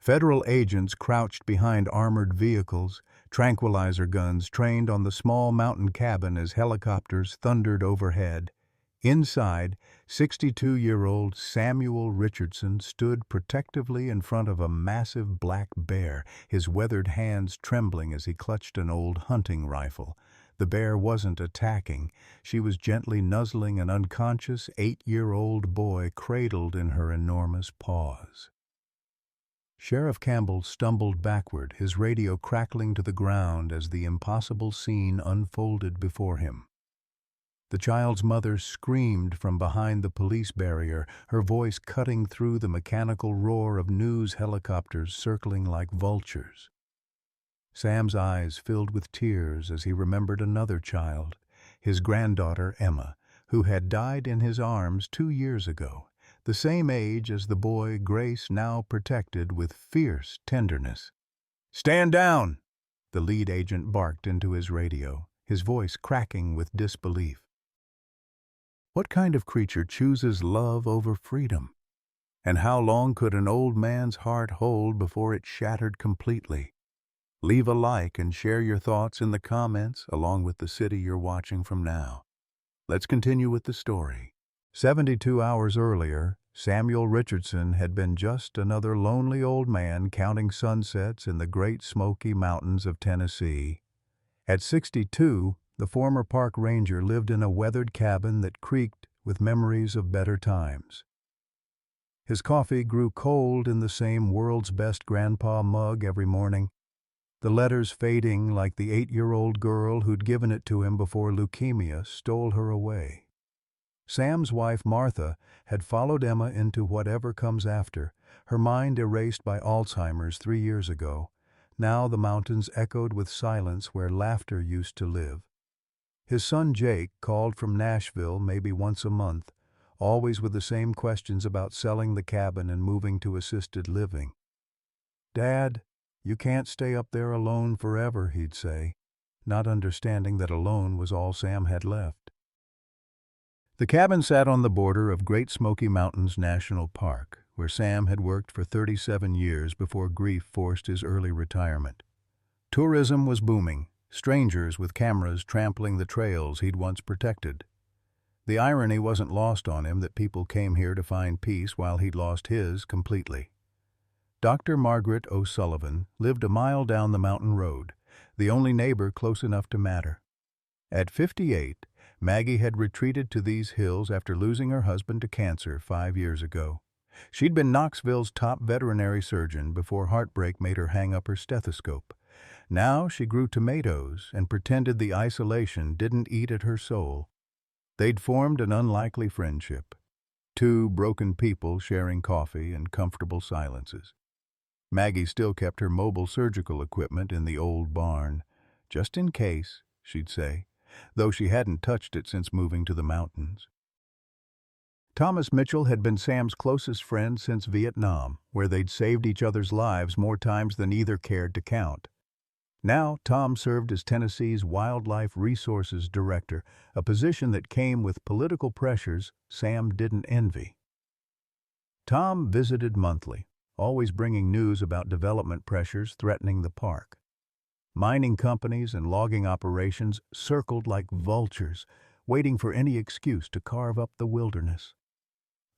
Federal agents crouched behind armored vehicles, tranquilizer guns trained on the small mountain cabin as helicopters thundered overhead. Inside, 62-year-old Samuel Richardson stood protectively in front of a massive black bear, his weathered hands trembling as he clutched an old hunting rifle. The bear wasn't attacking. She was gently nuzzling an unconscious 8-year-old boy cradled in her enormous paws. Sheriff Campbell stumbled backward, his radio crackling to the ground as the impossible scene unfolded before him. The child's mother screamed from behind the police barrier, her voice cutting through the mechanical roar of news helicopters circling like vultures. Sam's eyes filled with tears as he remembered another child, his granddaughter Emma, who had died in his arms 2 years ago, the same age as the boy Grace now protected with fierce tenderness. "Stand down!" the lead agent barked into his radio, his voice cracking with disbelief. What kind of creature chooses love over freedom? And how long could an old man's heart hold before it shattered completely? Leave a like and share your thoughts in the comments along with the city you're watching from now. Let's continue with the story. 72 hours earlier, Samuel Richardson had been just another lonely old man counting sunsets in the Great Smoky Mountains of Tennessee. At 62, the former park ranger lived in a weathered cabin that creaked with memories of better times. His coffee grew cold in the same world's best grandpa mug every morning, the letters fading like the 8-year-old girl who'd given it to him before leukemia stole her away. Sam's wife, Martha, had followed Emma into whatever comes after, her mind erased by Alzheimer's 3 years ago. Now the mountains echoed with silence where laughter used to live. His son Jake called from Nashville maybe once a month, always with the same questions about selling the cabin and moving to assisted living. "Dad, you can't stay up there alone forever," he'd say, not understanding that alone was all Sam had left. The cabin sat on the border of Great Smoky Mountains National Park, where Sam had worked for 37 years before grief forced his early retirement. Tourism was booming, strangers with cameras trampling the trails he'd once protected. The irony wasn't lost on him that people came here to find peace while he'd lost his completely. Dr. Margaret O'Sullivan lived a mile down the mountain road, the only neighbor close enough to matter. At 58, Maggie had retreated to these hills after losing her husband to cancer 5 years ago. She'd been Knoxville's top veterinary surgeon before heartbreak made her hang up her stethoscope. Now she grew tomatoes and pretended the isolation didn't eat at her soul. They'd formed an unlikely friendship, two broken people sharing coffee and comfortable silences. Maggie still kept her mobile surgical equipment in the old barn, just in case, she'd say, though she hadn't touched it since moving to the mountains. Thomas Mitchell had been Sam's closest friend since Vietnam, where they'd saved each other's lives more times than either cared to count. Now, Tom served as Tennessee's Wildlife Resources Director, a position that came with political pressures Sam didn't envy. Tom visited monthly, always bringing news about development pressures threatening the park. Mining companies and logging operations circled like vultures, waiting for any excuse to carve up the wilderness.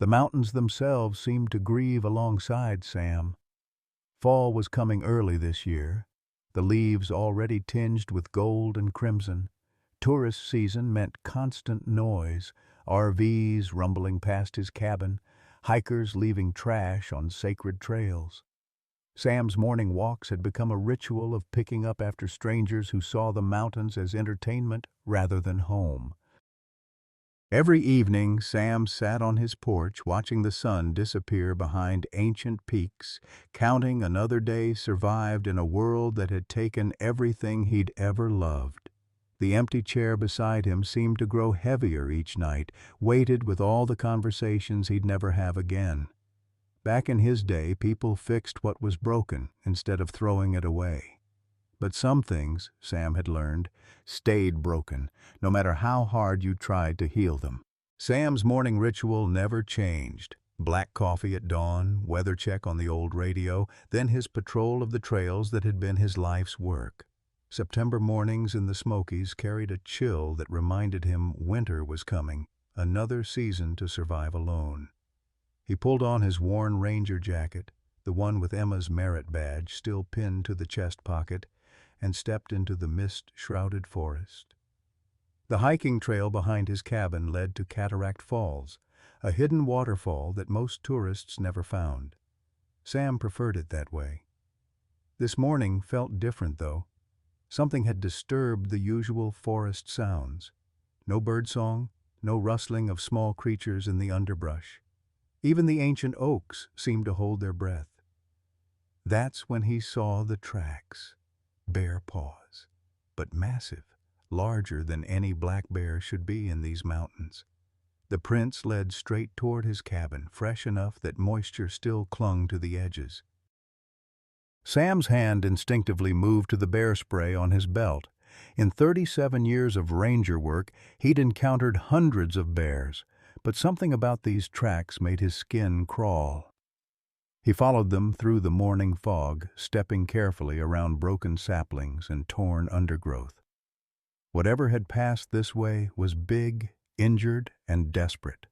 The mountains themselves seemed to grieve alongside Sam. Fall was coming early this year, the leaves already tinged with gold and crimson. Tourist season meant constant noise, RVs rumbling past his cabin, hikers leaving trash on sacred trails. Sam's morning walks had become a ritual of picking up after strangers who saw the mountains as entertainment rather than home. Every evening, Sam sat on his porch watching the sun disappear behind ancient peaks, counting another day survived in a world that had taken everything he'd ever loved. The empty chair beside him seemed to grow heavier each night, weighted with all the conversations he'd never have again. Back in his day, people fixed what was broken instead of throwing it away. But some things, Sam had learned, stayed broken, no matter how hard you tried to heal them. Sam's morning ritual never changed. Black coffee at dawn, weather check on the old radio, then his patrol of the trails that had been his life's work. September mornings in the Smokies carried a chill that reminded him winter was coming, another season to survive alone. He pulled on his worn ranger jacket, the one with Emma's merit badge still pinned to the chest pocket, and stepped into the mist-shrouded forest. The hiking trail behind his cabin led to Cataract Falls, a hidden waterfall that most tourists never found. Sam preferred it that way. This morning felt different, though. Something had disturbed the usual forest sounds. No birdsong, no rustling of small creatures in the underbrush. Even the ancient oaks seemed to hold their breath. That's when he saw the tracks. Bear paws, but massive, larger than any black bear should be in these mountains. The prints led straight toward his cabin, fresh enough that moisture still clung to the edges. Sam's hand instinctively moved to the bear spray on his belt. In 37 years of ranger work, he'd encountered hundreds of bears, but something about these tracks made his skin crawl. He followed them through the morning fog, stepping carefully around broken saplings and torn undergrowth. Whatever had passed this way was big, injured, and desperate.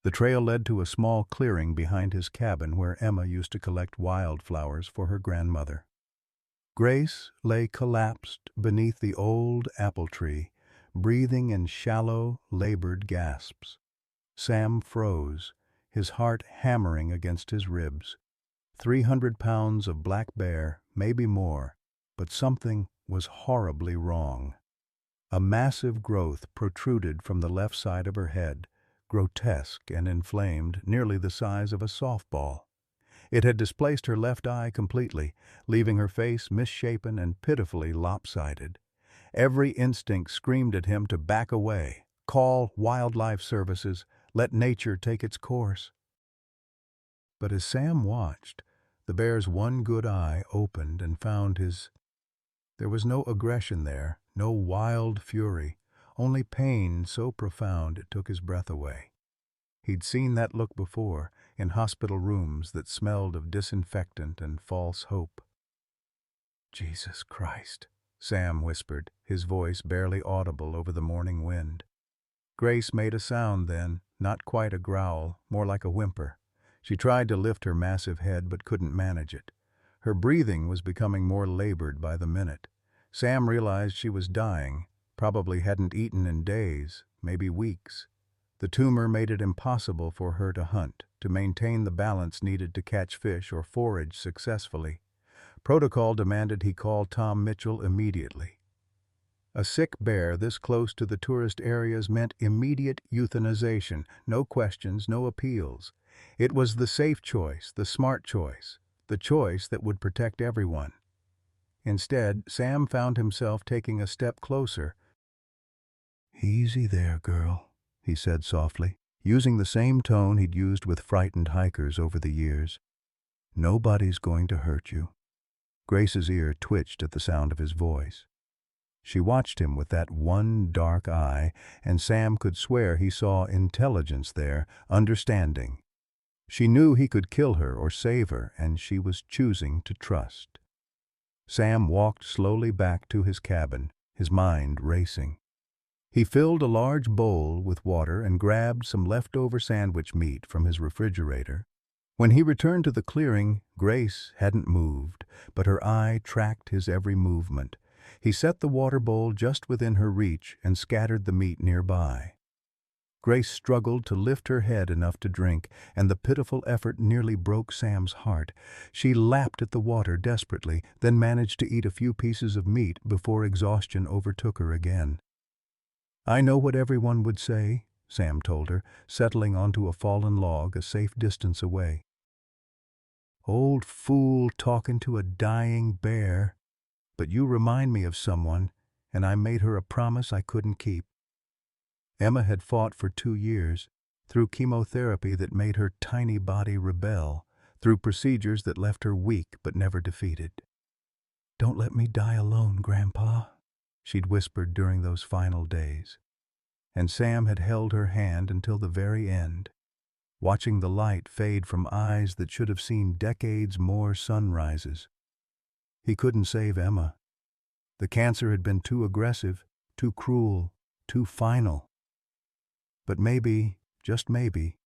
The trail led to a small clearing behind his cabin where Emma used to collect wildflowers for her grandmother. Grace lay collapsed beneath the old apple tree, breathing in shallow, labored gasps. Sam froze, his heart hammering against his ribs. 300 pounds of black bear, maybe more, but something was horribly wrong. A massive growth protruded from the left side of her head, grotesque and inflamed, nearly the size of a softball. It had displaced her left eye completely, leaving her face misshapen and pitifully lopsided. Every instinct screamed at him to back away, call wildlife services, let nature take its course. But as Sam watched, the bear's one good eye opened and found his. There was no aggression there, no wild fury, only pain so profound it took his breath away. He'd seen that look before, in hospital rooms that smelled of disinfectant and false hope. "Jesus Christ," Sam whispered, his voice barely audible over the morning wind. Grace made a sound then, not quite a growl, more like a whimper. She tried to lift her massive head but couldn't manage it. Her breathing was becoming more labored by the minute. Sam realized she was dying, probably hadn't eaten in days, maybe weeks. The tumor made it impossible for her to hunt, to maintain the balance needed to catch fish or forage successfully. Protocol demanded he call Tom Mitchell immediately. A sick bear this close to the tourist areas meant immediate euthanization, no questions, no appeals. It was the safe choice, the smart choice, the choice that would protect everyone. Instead, Sam found himself taking a step closer. "Easy there, girl," he said softly, using the same tone he'd used with frightened hikers over the years. "Nobody's going to hurt you." Grace's ear twitched at the sound of his voice. She watched him with that one dark eye, and Sam could swear he saw intelligence there, understanding. She knew he could kill her or save her, and she was choosing to trust. Sam walked slowly back to his cabin, his mind racing. He filled a large bowl with water and grabbed some leftover sandwich meat from his refrigerator. When he returned to the clearing, Grace hadn't moved, but her eye tracked his every movement. He set the water bowl just within her reach and scattered the meat nearby. Grace struggled to lift her head enough to drink, and the pitiful effort nearly broke Sam's heart. She lapped at the water desperately, then managed to eat a few pieces of meat before exhaustion overtook her again. "I know what everyone would say," Sam told her, settling onto a fallen log a safe distance away. "Old fool talking to a dying bear. But you remind me of someone, and I made her a promise I couldn't keep." Emma had fought for 2 years, through chemotherapy that made her tiny body rebel, through procedures that left her weak but never defeated. "Don't let me die alone, Grandpa," she'd whispered during those final days. And Sam had held her hand until the very end. watching the light fade from eyes that should have seen decades more sunrises. He couldn't save Emma. The cancer had been too aggressive, too cruel, too final. But maybe, just maybe,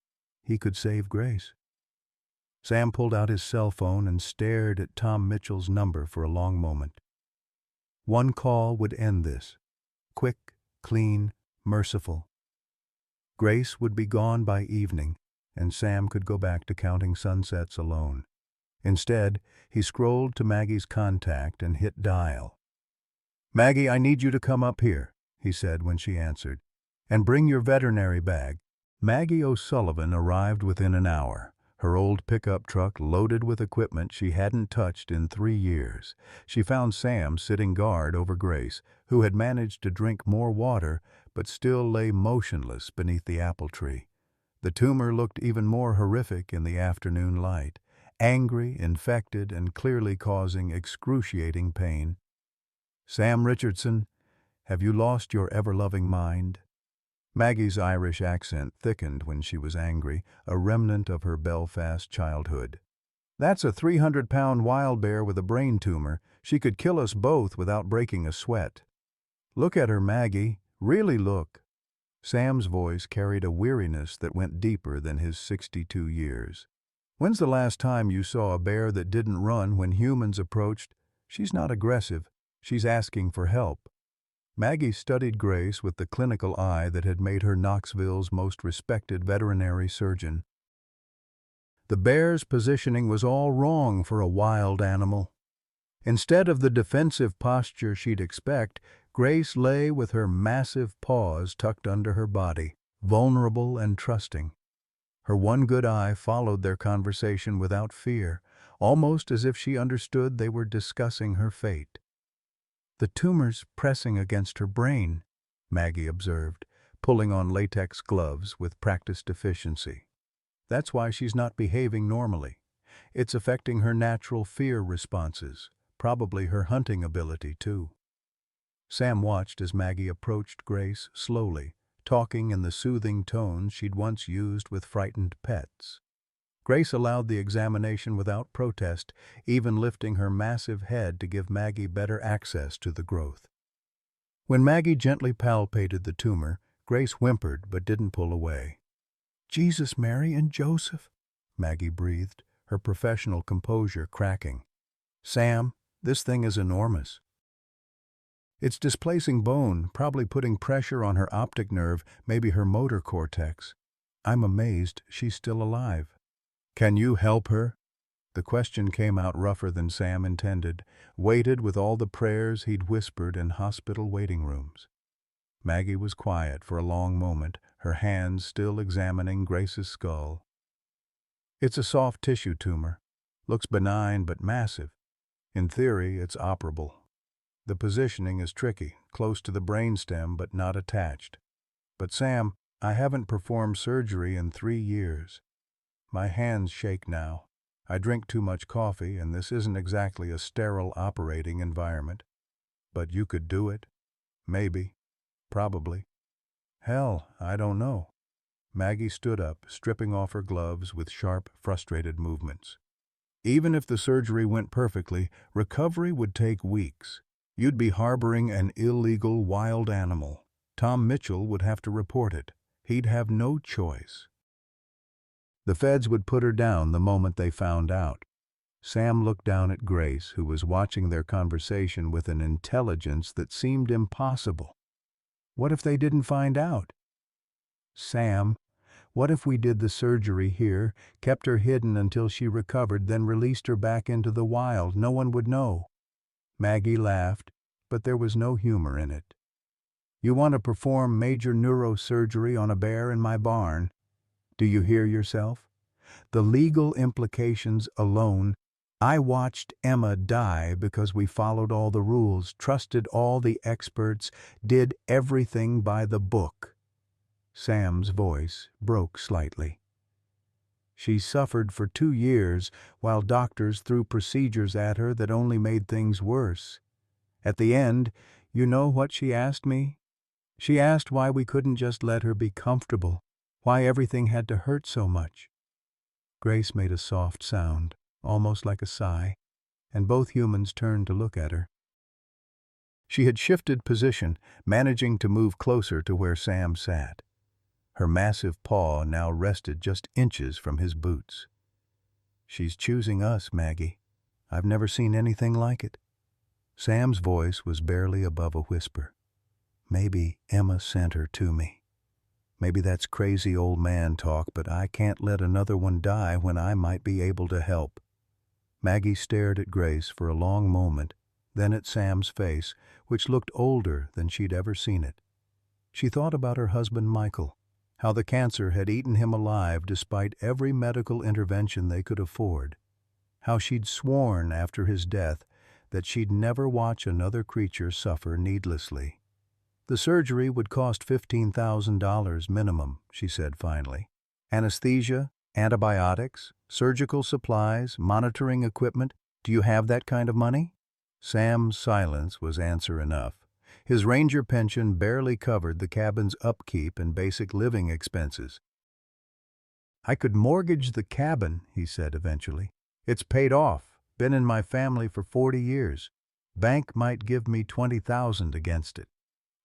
he could save Grace. Sam pulled out his cell phone and stared at Tom Mitchell's number for a long moment. One call would end this. Quick, clean, merciful. Grace would be gone by evening, and Sam could go back to counting sunsets alone. Instead, he scrolled to Maggie's contact and hit dial. "Maggie, I need you to come up here," he said when she answered. "And bring your veterinary bag." Maggie O'Sullivan arrived within an hour, her old pickup truck loaded with equipment she hadn't touched in 3 years. She found Sam sitting guard over Grace, who had managed to drink more water but still lay motionless beneath the apple tree. The tumor looked even more horrific in the afternoon light, angry, infected, and clearly causing excruciating pain. "Sam Richardson, have you lost your ever-loving mind?" Maggie's Irish accent thickened when she was angry, a remnant of her Belfast childhood. "That's a 300-pound wild bear with a brain tumor. She could kill us both without breaking a sweat." "Look at her, Maggie. Really look." Sam's voice carried a weariness that went deeper than his 62 years. "When's the last time you saw a bear that didn't run when humans approached? She's not aggressive. She's asking for help." Maggie studied Grace with the clinical eye that had made her Knoxville's most respected veterinary surgeon. The bear's positioning was all wrong for a wild animal. Instead of the defensive posture she'd expect, Grace lay with her massive paws tucked under her body, vulnerable and trusting. Her one good eye followed their conversation without fear, almost as if she understood they were discussing her fate. "The tumor's pressing against her brain," Maggie observed, pulling on latex gloves with practiced efficiency. "That's why she's not behaving normally. It's affecting her natural fear responses, probably her hunting ability, too." Sam watched as Maggie approached Grace slowly, talking in the soothing tones she'd once used with frightened pets. Grace allowed the examination without protest, even lifting her massive head to give Maggie better access to the growth. When Maggie gently palpated the tumor, Grace whimpered but didn't pull away. "Jesus, Mary, and Joseph," Maggie breathed, her professional composure cracking. "Sam, this thing is enormous. It's displacing bone, probably putting pressure on her optic nerve, maybe her motor cortex. I'm amazed she's still alive." "Can you help her?" The question came out rougher than Sam intended, weighted with all the prayers he'd whispered in hospital waiting rooms. Maggie was quiet for a long moment, her hands still examining Grace's skull. "It's a soft tissue tumor. Looks benign but massive. In theory, it's operable. The positioning is tricky, close to the brainstem but not attached. But Sam, I haven't performed surgery in 3 years. My hands shake now. I drink too much coffee, and this isn't exactly a sterile operating environment. But you could do it. Maybe. Probably. Hell, I don't know." Maggie stood up, stripping off her gloves with sharp, frustrated movements. "Even if the surgery went perfectly, recovery would take weeks. You'd be harboring an illegal wild animal. Tom Mitchell would have to report it. He'd have no choice. The feds would put her down the moment they found out." Sam looked down at Grace, who was watching their conversation with an intelligence that seemed impossible. "What if they didn't find out?" "Sam, what if we did the surgery here, kept her hidden until she recovered, then released her back into the wild? No one would know." Maggie laughed, but there was no humor in it. "You want to perform major neurosurgery on a bear in my barn? Do you hear yourself? The legal implications alone. I watched Emma die because we followed all the rules, trusted all the experts, did everything by the book." Sam's voice broke slightly. "She suffered for 2 years while doctors threw procedures at her that only made things worse. At the end, you know what she asked me? She asked why we couldn't just let her be comfortable, Why everything had to hurt so much. Grace made a soft sound, almost like a sigh, and both humans turned to look at her. She had shifted position, managing to move closer to where Sam sat. Her massive paw now rested just inches from his boots. "She's choosing us, Maggie. I've never seen anything like it." Sam's voice was barely above a whisper. "Maybe Emma sent her to me. Maybe that's crazy old man talk, but I can't let another one die when I might be able to help." Maggie stared at Grace for a long moment, then at Sam's face, which looked older than she'd ever seen it. She thought about her husband Michael, how the cancer had eaten him alive despite every medical intervention they could afford, how she'd sworn after his death that she'd never watch another creature suffer needlessly. "The surgery would cost $15,000 minimum," she said finally. "Anesthesia, antibiotics, surgical supplies, monitoring equipment. Do you have that kind of money?" Sam's silence was answer enough. His ranger pension barely covered the cabin's upkeep and basic living expenses. "I could mortgage the cabin," he said eventually. "It's paid off. Been in my family for 40 years. Bank might give me $20,000 against it."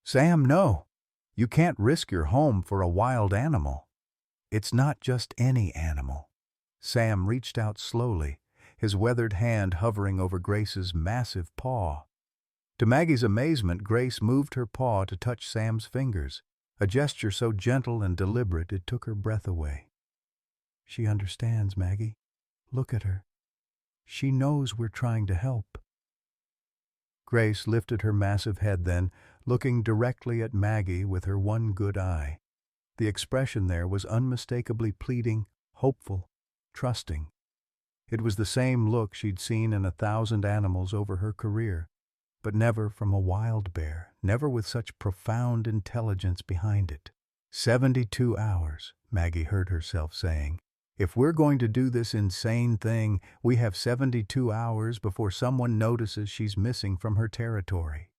"Sam, no. You can't risk your home for a wild animal." "It's not just any animal." Sam reached out slowly, his weathered hand hovering over Grace's massive paw. To Maggie's amazement, Grace moved her paw to touch Sam's fingers, a gesture so gentle and deliberate it took her breath away. "She understands, Maggie. Look at her. She knows we're trying to help." Grace lifted her massive head then, looking directly at Maggie with her one good eye. The expression there was unmistakably pleading, hopeful, trusting. It was the same look she'd seen in 1,000 animals over her career, but never from a wild bear, never with such profound intelligence behind it. 72 hours, Maggie heard herself saying. If we're going to do this insane thing, we have 72 hours before someone notices she's missing from her territory.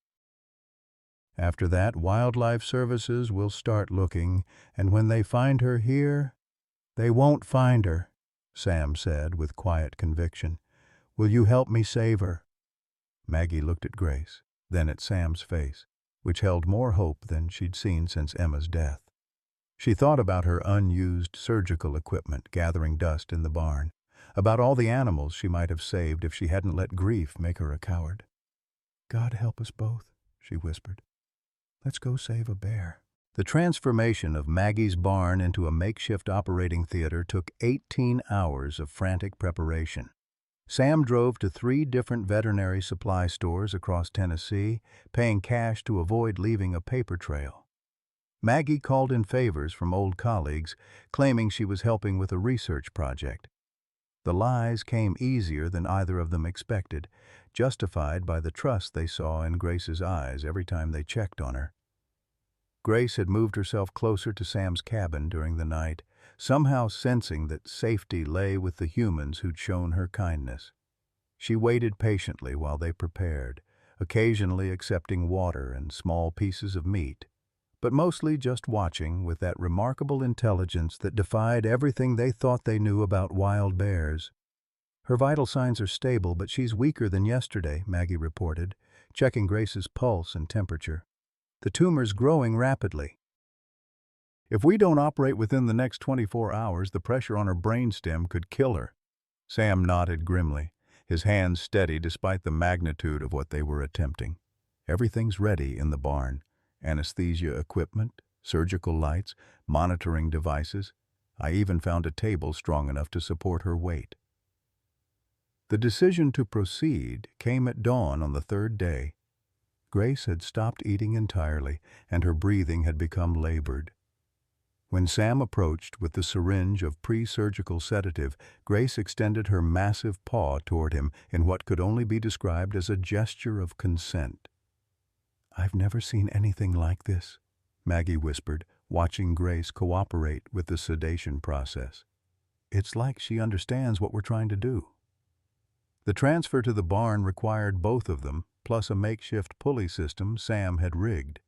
After that, Wildlife Services will start looking, and when they find her here, they won't find her, Sam said with quiet conviction. Will you help me save her? Maggie looked at Grace, then at Sam's face, which held more hope than she'd seen since Emma's death. She thought about her unused surgical equipment gathering dust in the barn, about all the animals she might have saved if she hadn't let grief make her a coward. God help us both, she whispered. Let's go save a bear. The transformation of Maggie's barn into a makeshift operating theater took 18 hours of frantic preparation. Sam drove to 3 different veterinary supply stores across Tennessee, paying cash to avoid leaving a paper trail. Maggie called in favors from old colleagues, claiming she was helping with a research project. The lies came easier than either of them expected, justified by the trust they saw in Grace's eyes every time they checked on her. Grace had moved herself closer to Sam's cabin during the night, somehow sensing that safety lay with the humans who'd shown her kindness. She waited patiently while they prepared, occasionally accepting water and small pieces of meat, but mostly just watching with that remarkable intelligence that defied everything they thought they knew about wild bears. Her vital signs are stable, but she's weaker than yesterday, Maggie reported, checking Grace's pulse and temperature. The tumor's growing rapidly. If we don't operate within the next 24 hours, the pressure on her brainstem could kill her. Sam nodded grimly, his hands steady despite the magnitude of what they were attempting. Everything's ready in the barn. Anesthesia equipment, surgical lights, monitoring devices. I even found a table strong enough to support her weight. The decision to proceed came at dawn on the 3rd day. Grace had stopped eating entirely, and her breathing had become labored. When Sam approached with the syringe of pre-surgical sedative, Grace extended her massive paw toward him in what could only be described as a gesture of consent. I've never seen anything like this, Maggie whispered, watching Grace cooperate with the sedation process. It's like she understands what we're trying to do. The transfer to the barn required both of them, plus a makeshift pulley system Sam had rigged.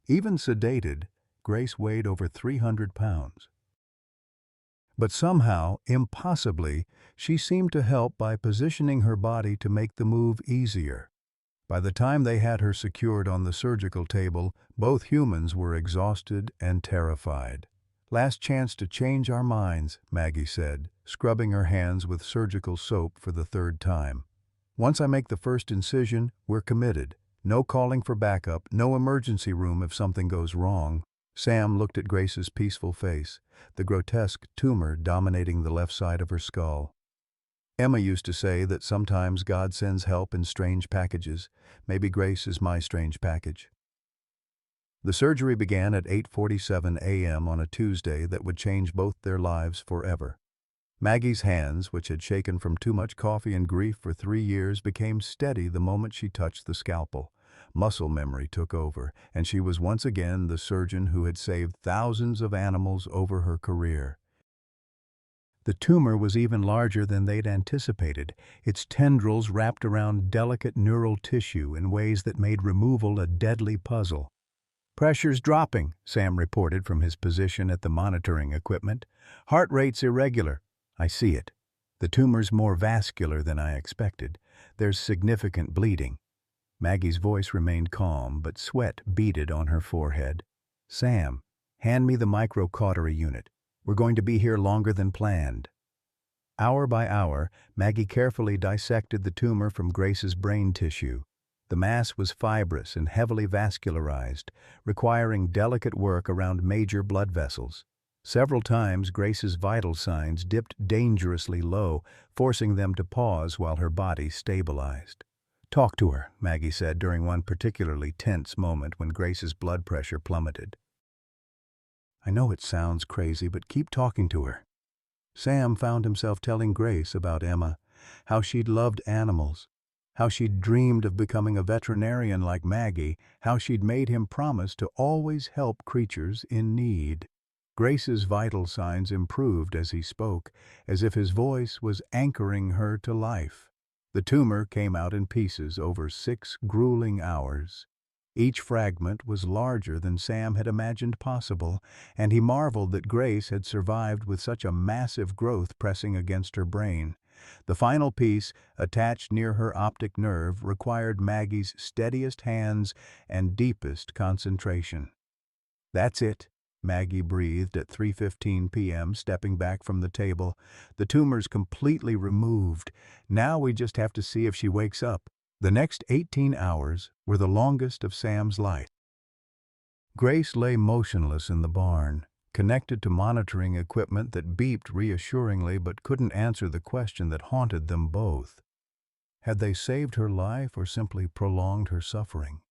Even sedated, Grace weighed over 300 pounds. But somehow, impossibly, she seemed to help by positioning her body to make the move easier. By the time they had her secured on the surgical table, both humans were exhausted and terrified. "Last chance to change our minds," Maggie said, scrubbing her hands with surgical soap for the third time. "Once I make the first incision, we're committed. No calling for backup, no emergency room if something goes wrong." Sam looked at Grace's peaceful face, the grotesque tumor dominating the left side of her skull. "Emma used to say that sometimes God sends help in strange packages. Maybe Grace is my strange package." The surgery began at 8:47 a.m. on a Tuesday that would change both their lives forever. Maggie's hands, which had shaken from too much coffee and grief for 3 years, became steady the moment she touched the scalpel. Muscle memory took over, and she was once again the surgeon who had saved thousands of animals over her career. The tumor was even larger than they'd anticipated, its tendrils wrapped around delicate neural tissue in ways that made removal a deadly puzzle. "Pressure's dropping," Sam reported from his position at the monitoring equipment. "Heart rate's irregular." "I see it. The tumor's more vascular than I expected. There's significant bleeding." Maggie's voice remained calm, but sweat beaded on her forehead. "Sam, hand me the microcautery unit. We're going to be here longer than planned." Hour by hour, Maggie carefully dissected the tumor from Grace's brain tissue. The mass was fibrous and heavily vascularized, requiring delicate work around major blood vessels. Several times, Grace's vital signs dipped dangerously low, forcing them to pause while her body stabilized. "Talk to her," Maggie said during one particularly tense moment when Grace's blood pressure plummeted. "I know it sounds crazy, but keep talking to her." Sam found himself telling Grace about Emma, how she'd loved animals, how she'd dreamed of becoming a veterinarian like Maggie, how she'd made him promise to always help creatures in need. Grace's vital signs improved as he spoke, as if his voice was anchoring her to life. The tumor came out in pieces over 6 grueling hours. Each fragment was larger than Sam had imagined possible, and he marveled that Grace had survived with such a massive growth pressing against her brain. The final piece, attached near her optic nerve, required Maggie's steadiest hands and deepest concentration. "That's it," Maggie breathed at 3:15 p.m., stepping back from the table. "The tumor's completely removed. Now we just have to see if she wakes up." The next 18 hours were the longest of Sam's life. Grace lay motionless in the barn, connected to monitoring equipment that beeped reassuringly but couldn't answer the question that haunted them both. Had they saved her life or simply prolonged her suffering?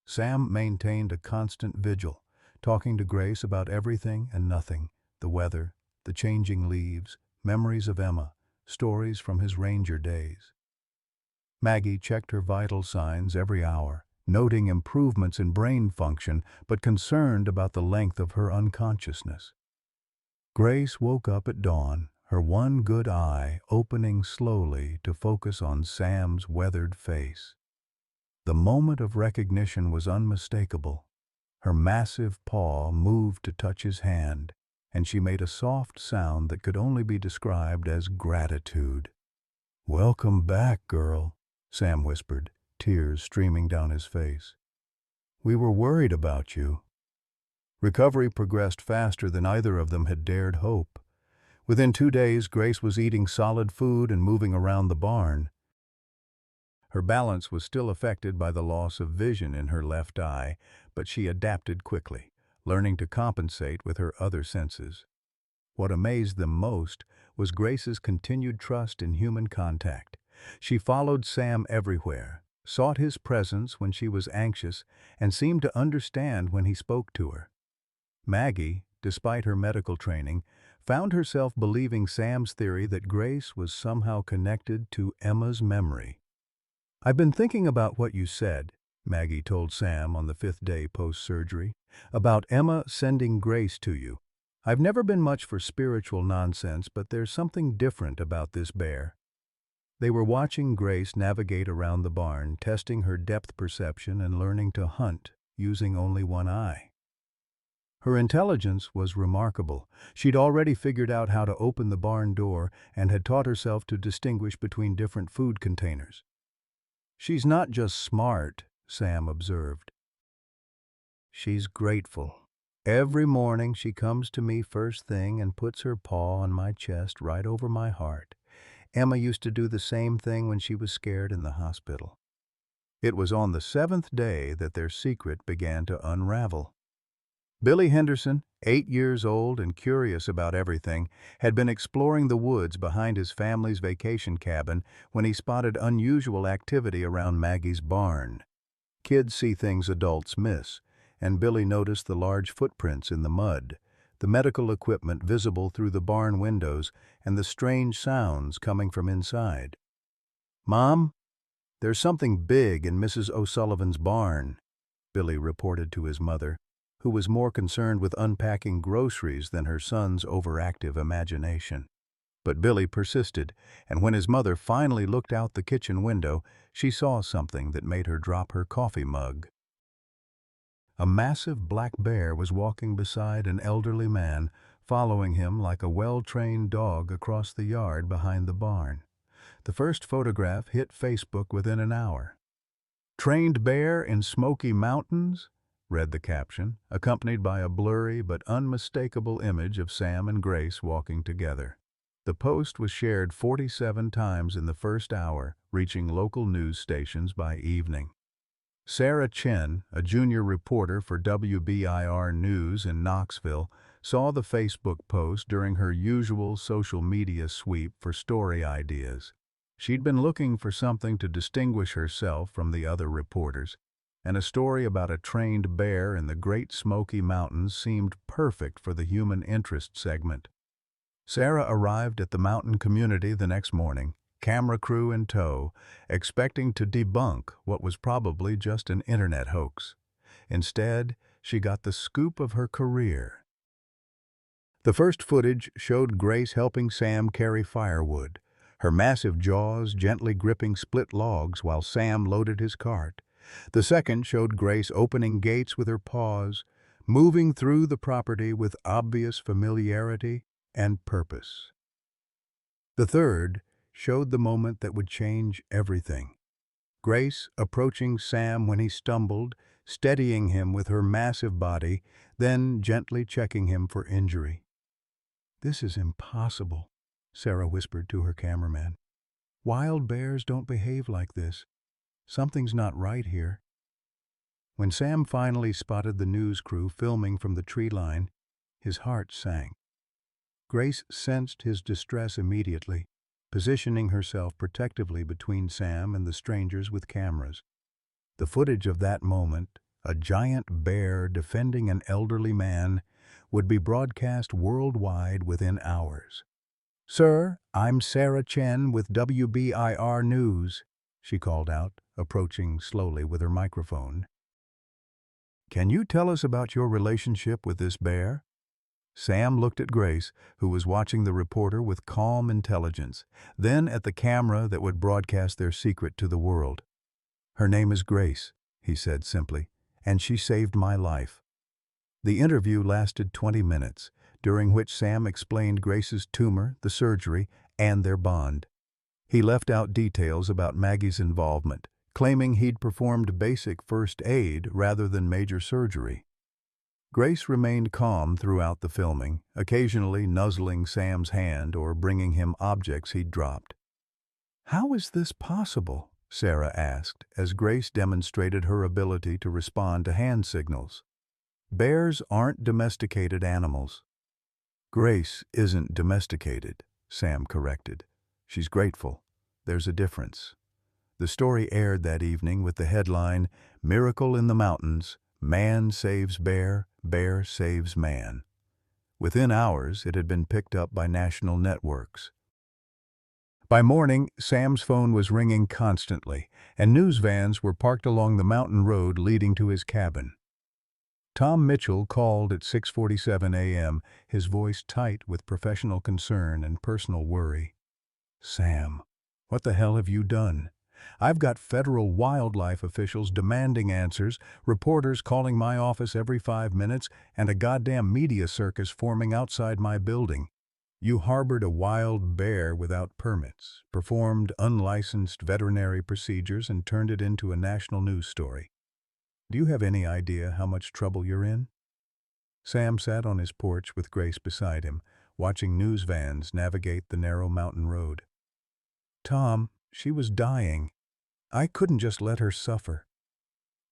Sam maintained a constant vigil, talking to Grace about everything and nothing: the weather, the changing leaves, memories of Emma, stories from his ranger days. Maggie checked her vital signs every hour, noting improvements in brain function but concerned about the length of her unconsciousness. Grace woke up at dawn, her one good eye opening slowly to focus on Sam's weathered face. The moment of recognition was unmistakable. Her massive paw moved to touch his hand, and she made a soft sound that could only be described as gratitude. "Welcome back, girl," Sam whispered, tears streaming down his face. "We were worried about you." Recovery progressed faster than either of them had dared hope. Within 2 days, Grace was eating solid food and moving around the barn. Her balance was still affected by the loss of vision in her left eye, but she adapted quickly, learning to compensate with her other senses. What amazed them most was Grace's continued trust in human contact. She followed Sam everywhere, sought his presence when she was anxious, and seemed to understand when he spoke to her. Maggie, despite her medical training, found herself believing Sam's theory that Grace was somehow connected to Emma's memory. "I've been thinking about what you said," Maggie told Sam on the 5th day post-surgery, "about Emma sending Grace to you. I've never been much for spiritual nonsense, but there's something different about this bear." They were watching Grace navigate around the barn, testing her depth perception and learning to hunt using only one eye. Her intelligence was remarkable. She'd already figured out how to open the barn door and had taught herself to distinguish between different food containers. "She's not just smart," Sam observed. "She's grateful. Every morning she comes to me first thing and puts her paw on my chest right over my heart. Emma used to do the same thing when she was scared in the hospital." It was on the seventh day that their secret began to unravel. Billy Henderson, 8 years old and curious about everything, had been exploring the woods behind his family's vacation cabin when he spotted unusual activity around Maggie's barn. Kids see things adults miss, and Billy noticed the large footprints in the mud, the medical equipment visible through the barn windows, and the strange sounds coming from inside. "Mom, there's something big in Mrs. O'Sullivan's barn," Billy reported to his mother, who was more concerned with unpacking groceries than her son's overactive imagination. But Billy persisted, and when his mother finally looked out the kitchen window, she saw something that made her drop her coffee mug. A massive black bear was walking beside an elderly man, following him like a well-trained dog across the yard behind the barn. The first photograph hit Facebook within an hour. "Trained bear in Smoky Mountains," read the caption, accompanied by a blurry but unmistakable image of Sam and Grace walking together. The post was shared 47 times in the first hour, reaching local news stations by evening. Sarah Chen, a junior reporter for WBIR News in Knoxville, saw the Facebook post during her usual social media sweep for story ideas. She'd been looking for something to distinguish herself from the other reporters, and a story about a trained bear in the Great Smoky Mountains seemed perfect for the human interest segment. Sarah arrived at the mountain community the next morning, camera crew in tow, expecting to debunk what was probably just an internet hoax. Instead, she got the scoop of her career. The first footage showed Grace helping Sam carry firewood, her massive jaws gently gripping split logs while Sam loaded his cart. The second showed Grace opening gates with her paws, moving through the property with obvious familiarity and purpose. The third showed the moment that would change everything. Grace approaching Sam when he stumbled, steadying him with her massive body, then gently checking him for injury. "This is impossible," Sarah whispered to her cameraman. "Wild bears don't behave like this. Something's not right here." When Sam finally spotted the news crew filming from the tree line, his heart sank. Grace sensed his distress immediately, positioning herself protectively between Sam and the strangers with cameras. The footage of that moment, a giant bear defending an elderly man, would be broadcast worldwide within hours. "Sir, I'm Sarah Chen with WBIR News," she called out, approaching slowly with her microphone. "Can you tell us about your relationship with this bear?" Sam looked at Grace, who was watching the reporter with calm intelligence, then at the camera that would broadcast their secret to the world. "Her name is Grace," he said simply, "and she saved my life." The interview lasted 20 minutes, during which Sam explained Grace's tumor, the surgery, and their bond. He left out details about Maggie's involvement, claiming he'd performed basic first aid rather than major surgery. Grace remained calm throughout the filming, occasionally nuzzling Sam's hand or bringing him objects he'd dropped. "How is this possible?" Sarah asked, as Grace demonstrated her ability to respond to hand signals. "Bears aren't domesticated animals." "Grace isn't domesticated," Sam corrected. "She's grateful. There's a difference." The story aired that evening with the headline, "Miracle in the Mountains, Man Saves Bear, Bear Saves Man." Within hours, it had been picked up by national networks. By morning, Sam's phone was ringing constantly, and news vans were parked along the mountain road leading to his cabin. Tom Mitchell called at 6:47 a.m., his voice tight with professional concern and personal worry. "Sam, what the hell have you done? I've got federal wildlife officials demanding answers, reporters calling my office every 5 minutes, and a goddamn media circus forming outside my building. You harbored a wild bear without permits, performed unlicensed veterinary procedures, and turned it into a national news story. Do you have any idea how much trouble you're in? Sam sat on his porch with Grace beside him, watching news vans navigate the narrow mountain road. Tom, she was dying. I couldn't just let her suffer.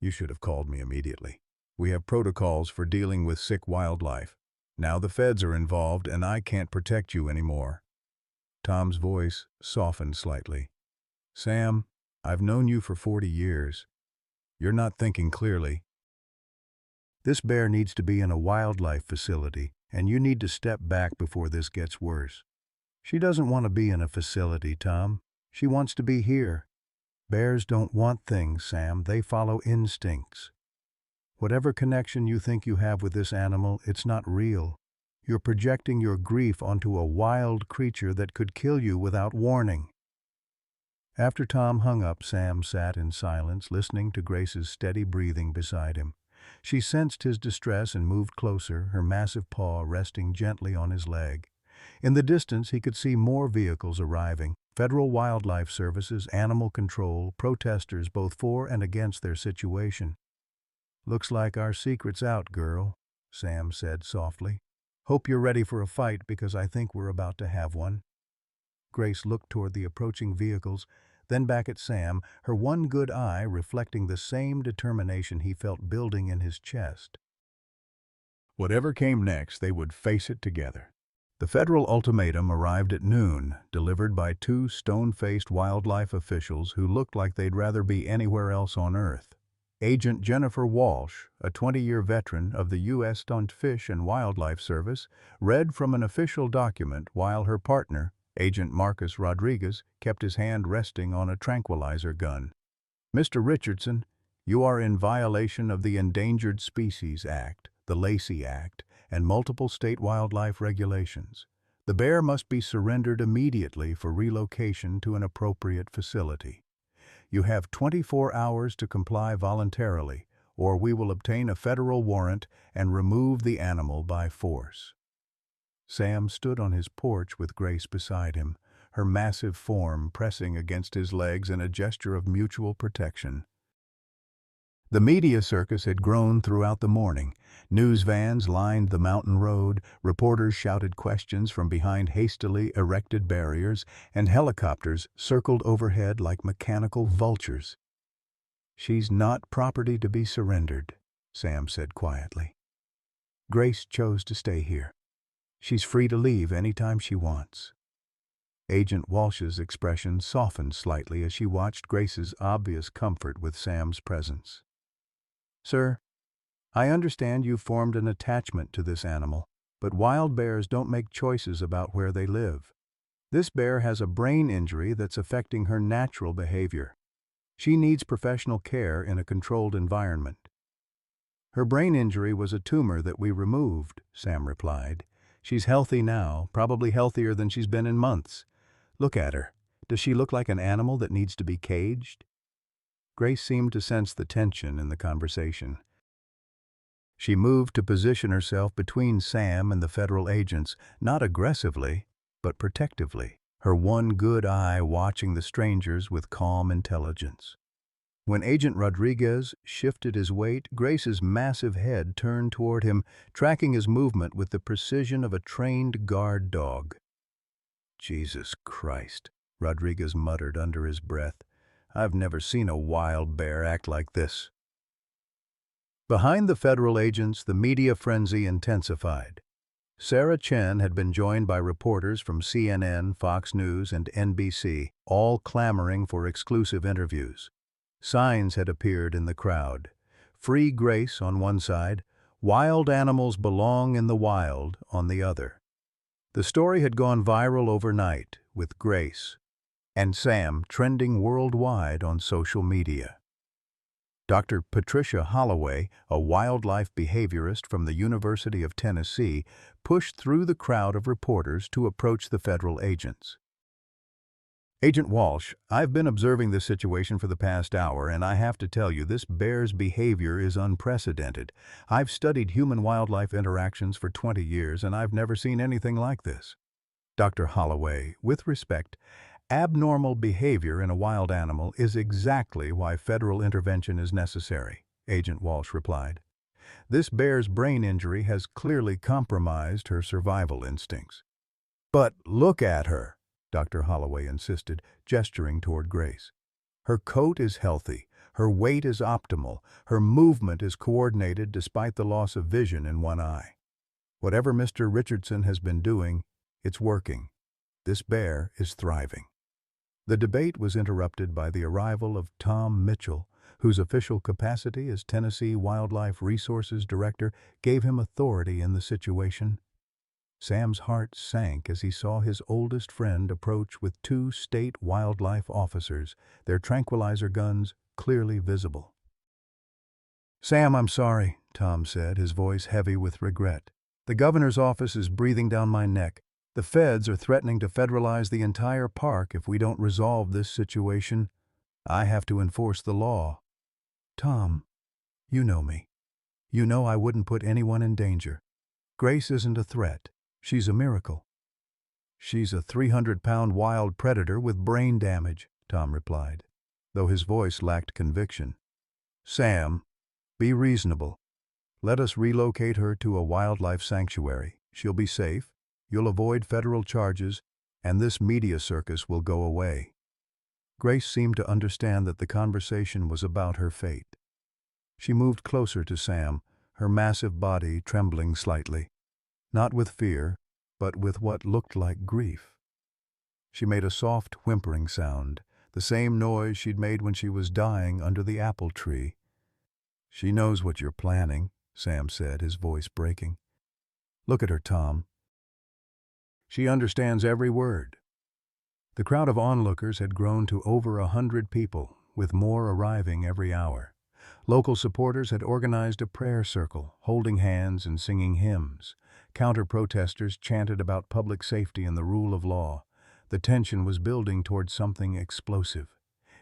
You should have called me immediately. We have protocols for dealing with sick wildlife. Now the feds are involved and I can't protect you anymore. Tom's voice softened slightly. Sam, I've known you for 40 years. You're not thinking clearly. This bear needs to be in a wildlife facility, and you need to step back before this gets worse. She doesn't want to be in a facility, Tom. She wants to be here. Bears don't want things, Sam. They follow instincts. Whatever connection you think you have with this animal, it's not real. You're projecting your grief onto a wild creature that could kill you without warning. After Tom hung up, Sam sat in silence, listening to Grace's steady breathing beside him. She sensed his distress and moved closer, her massive paw resting gently on his leg. In the distance, he could see more vehicles arriving. Federal Wildlife Services, animal control, protesters both for and against their situation. Looks like our secret's out, girl, Sam said softly. Hope you're ready for a fight because I think we're about to have one. Grace looked toward the approaching vehicles, then back at Sam, her one good eye reflecting the same determination he felt building in his chest. Whatever came next, they would face it together. The federal ultimatum arrived at noon, delivered by two stone-faced wildlife officials who looked like they'd rather be anywhere else on Earth. Agent Jennifer Walsh, a 20-year veteran of the U.S. Fish and Wildlife Service, read from an official document while her partner, Agent Marcus Rodriguez, kept his hand resting on a tranquilizer gun. Mr. Richardson, you are in violation of the Endangered Species Act, the Lacey Act, and multiple state wildlife regulations. The bear must be surrendered immediately for relocation to an appropriate facility. You have 24 hours to comply voluntarily, or we will obtain a federal warrant and remove the animal by force. Sam stood on his porch with Grace beside him, her massive form pressing against his legs in a gesture of mutual protection. The media circus had grown throughout the morning. News vans lined the mountain road, reporters shouted questions from behind hastily erected barriers, and helicopters circled overhead like mechanical vultures. She's not property to be surrendered, Sam said quietly. Grace chose to stay here. She's free to leave anytime she wants. Agent Walsh's expression softened slightly as she watched Grace's obvious comfort with Sam's presence. Sir, I understand you've formed an attachment to this animal, but wild bears don't make choices about where they live. This bear has a brain injury that's affecting her natural behavior. She needs professional care in a controlled environment. Her brain injury was a tumor that we removed, Sam replied. She's healthy now, probably healthier than she's been in months. Look at her. Does she look like an animal that needs to be caged? Grace seemed to sense the tension in the conversation. She moved to position herself between Sam and the federal agents, not aggressively, but protectively, her one good eye watching the strangers with calm intelligence. When Agent Rodriguez shifted his weight, Grace's massive head turned toward him, tracking his movement with the precision of a trained guard dog. Jesus Christ, Rodriguez muttered under his breath. I've never seen a wild bear act like this. Behind the federal agents, the media frenzy intensified. Sarah Chen had been joined by reporters from CNN, Fox News, and NBC, all clamoring for exclusive interviews. Signs had appeared in the crowd. Free Grace on one side, wild animals belong in the wild on the other. The story had gone viral overnight, with Grace and Sam trending worldwide on social media. Dr. Patricia Holloway, a wildlife behaviorist from the University of Tennessee, pushed through the crowd of reporters to approach the federal agents. Agent Walsh, I've been observing this situation for the past hour, and I have to tell you, this bear's behavior is unprecedented. I've studied human-wildlife interactions for 20 years, and I've never seen anything like this. Dr. Holloway, with respect, abnormal behavior in a wild animal is exactly why federal intervention is necessary, Agent Walsh replied. This bear's brain injury has clearly compromised her survival instincts. But look at her, Dr. Holloway insisted, gesturing toward Grace. Her coat is healthy, her weight is optimal, her movement is coordinated despite the loss of vision in one eye. Whatever Mr. Richardson has been doing, it's working. This bear is thriving. The debate was interrupted by the arrival of Tom Mitchell, whose official capacity as Tennessee Wildlife Resources Director gave him authority in the situation. Sam's heart sank as he saw his oldest friend approach with two state wildlife officers, their tranquilizer guns clearly visible. "Sam, I'm sorry," Tom said, his voice heavy with regret. "The governor's office is breathing down my neck. The feds are threatening to federalize the entire park if we don't resolve this situation. I have to enforce the law." "Tom, you know me. You know I wouldn't put anyone in danger. Grace isn't a threat. She's a miracle." "She's a 300-pound wild predator with brain damage," Tom replied, though his voice lacked conviction. "Sam, be reasonable. Let us relocate her to a wildlife sanctuary. She'll be safe, you'll avoid federal charges, and this media circus will go away." Grace seemed to understand that the conversation was about her fate. She moved closer to Sam, her massive body trembling slightly. Not with fear, but with what looked like grief. She made a soft whimpering sound, the same noise she'd made when she was dying under the apple tree. "She knows what you're planning," Sam said, his voice breaking. "Look at her, Tom. She understands every word." The crowd of onlookers had grown to over 100 people, with more arriving every hour. Local supporters had organized a prayer circle, holding hands and singing hymns. Counter-protesters chanted about public safety and the rule of law. The tension was building toward something explosive.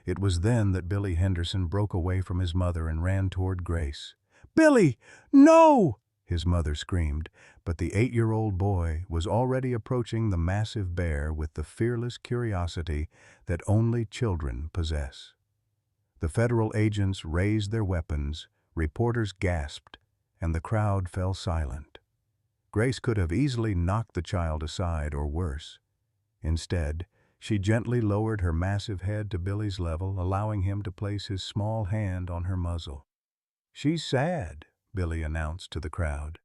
It was then that Billy Henderson broke away from his mother and ran toward Grace. "Billy, no!" his mother screamed, but the 8-year-old boy was already approaching the massive bear with the fearless curiosity that only children possess. The federal agents raised their weapons, reporters gasped, and the crowd fell silent. Grace could have easily knocked the child aside or worse. Instead, she gently lowered her massive head to Billy's level, allowing him to place his small hand on her muzzle. "She's sad," Billy announced to the crowd.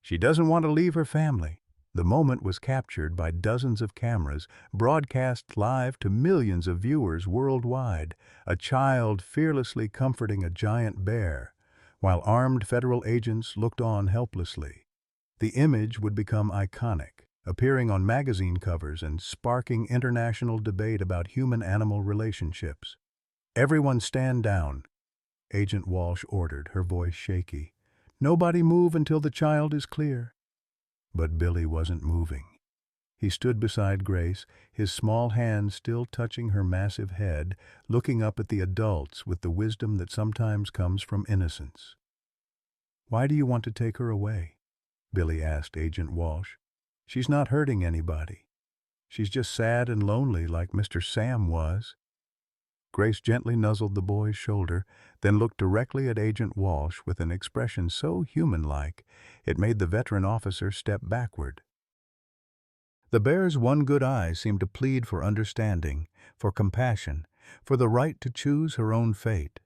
"She doesn't want to leave her family." The moment was captured by dozens of cameras, broadcast live to millions of viewers worldwide, a child fearlessly comforting a giant bear, while armed federal agents looked on helplessly. The image would become iconic, appearing on magazine covers and sparking international debate about human-animal relationships. "Everyone stand down," Agent Walsh ordered, her voice shaky. "Nobody move until the child is clear." But Billy wasn't moving. He stood beside Grace, his small hand still touching her massive head, looking up at the adults with the wisdom that sometimes comes from innocence. "Why do you want to take her away?" Billy asked Agent Walsh. "She's not hurting anybody. She's just sad and lonely like Mr. Sam was." Grace gently nuzzled the boy's shoulder, then looked directly at Agent Walsh with an expression so human-like it made the veteran officer step backward. The bear's one good eye seemed to plead for understanding, for compassion, for the right to choose her own fate.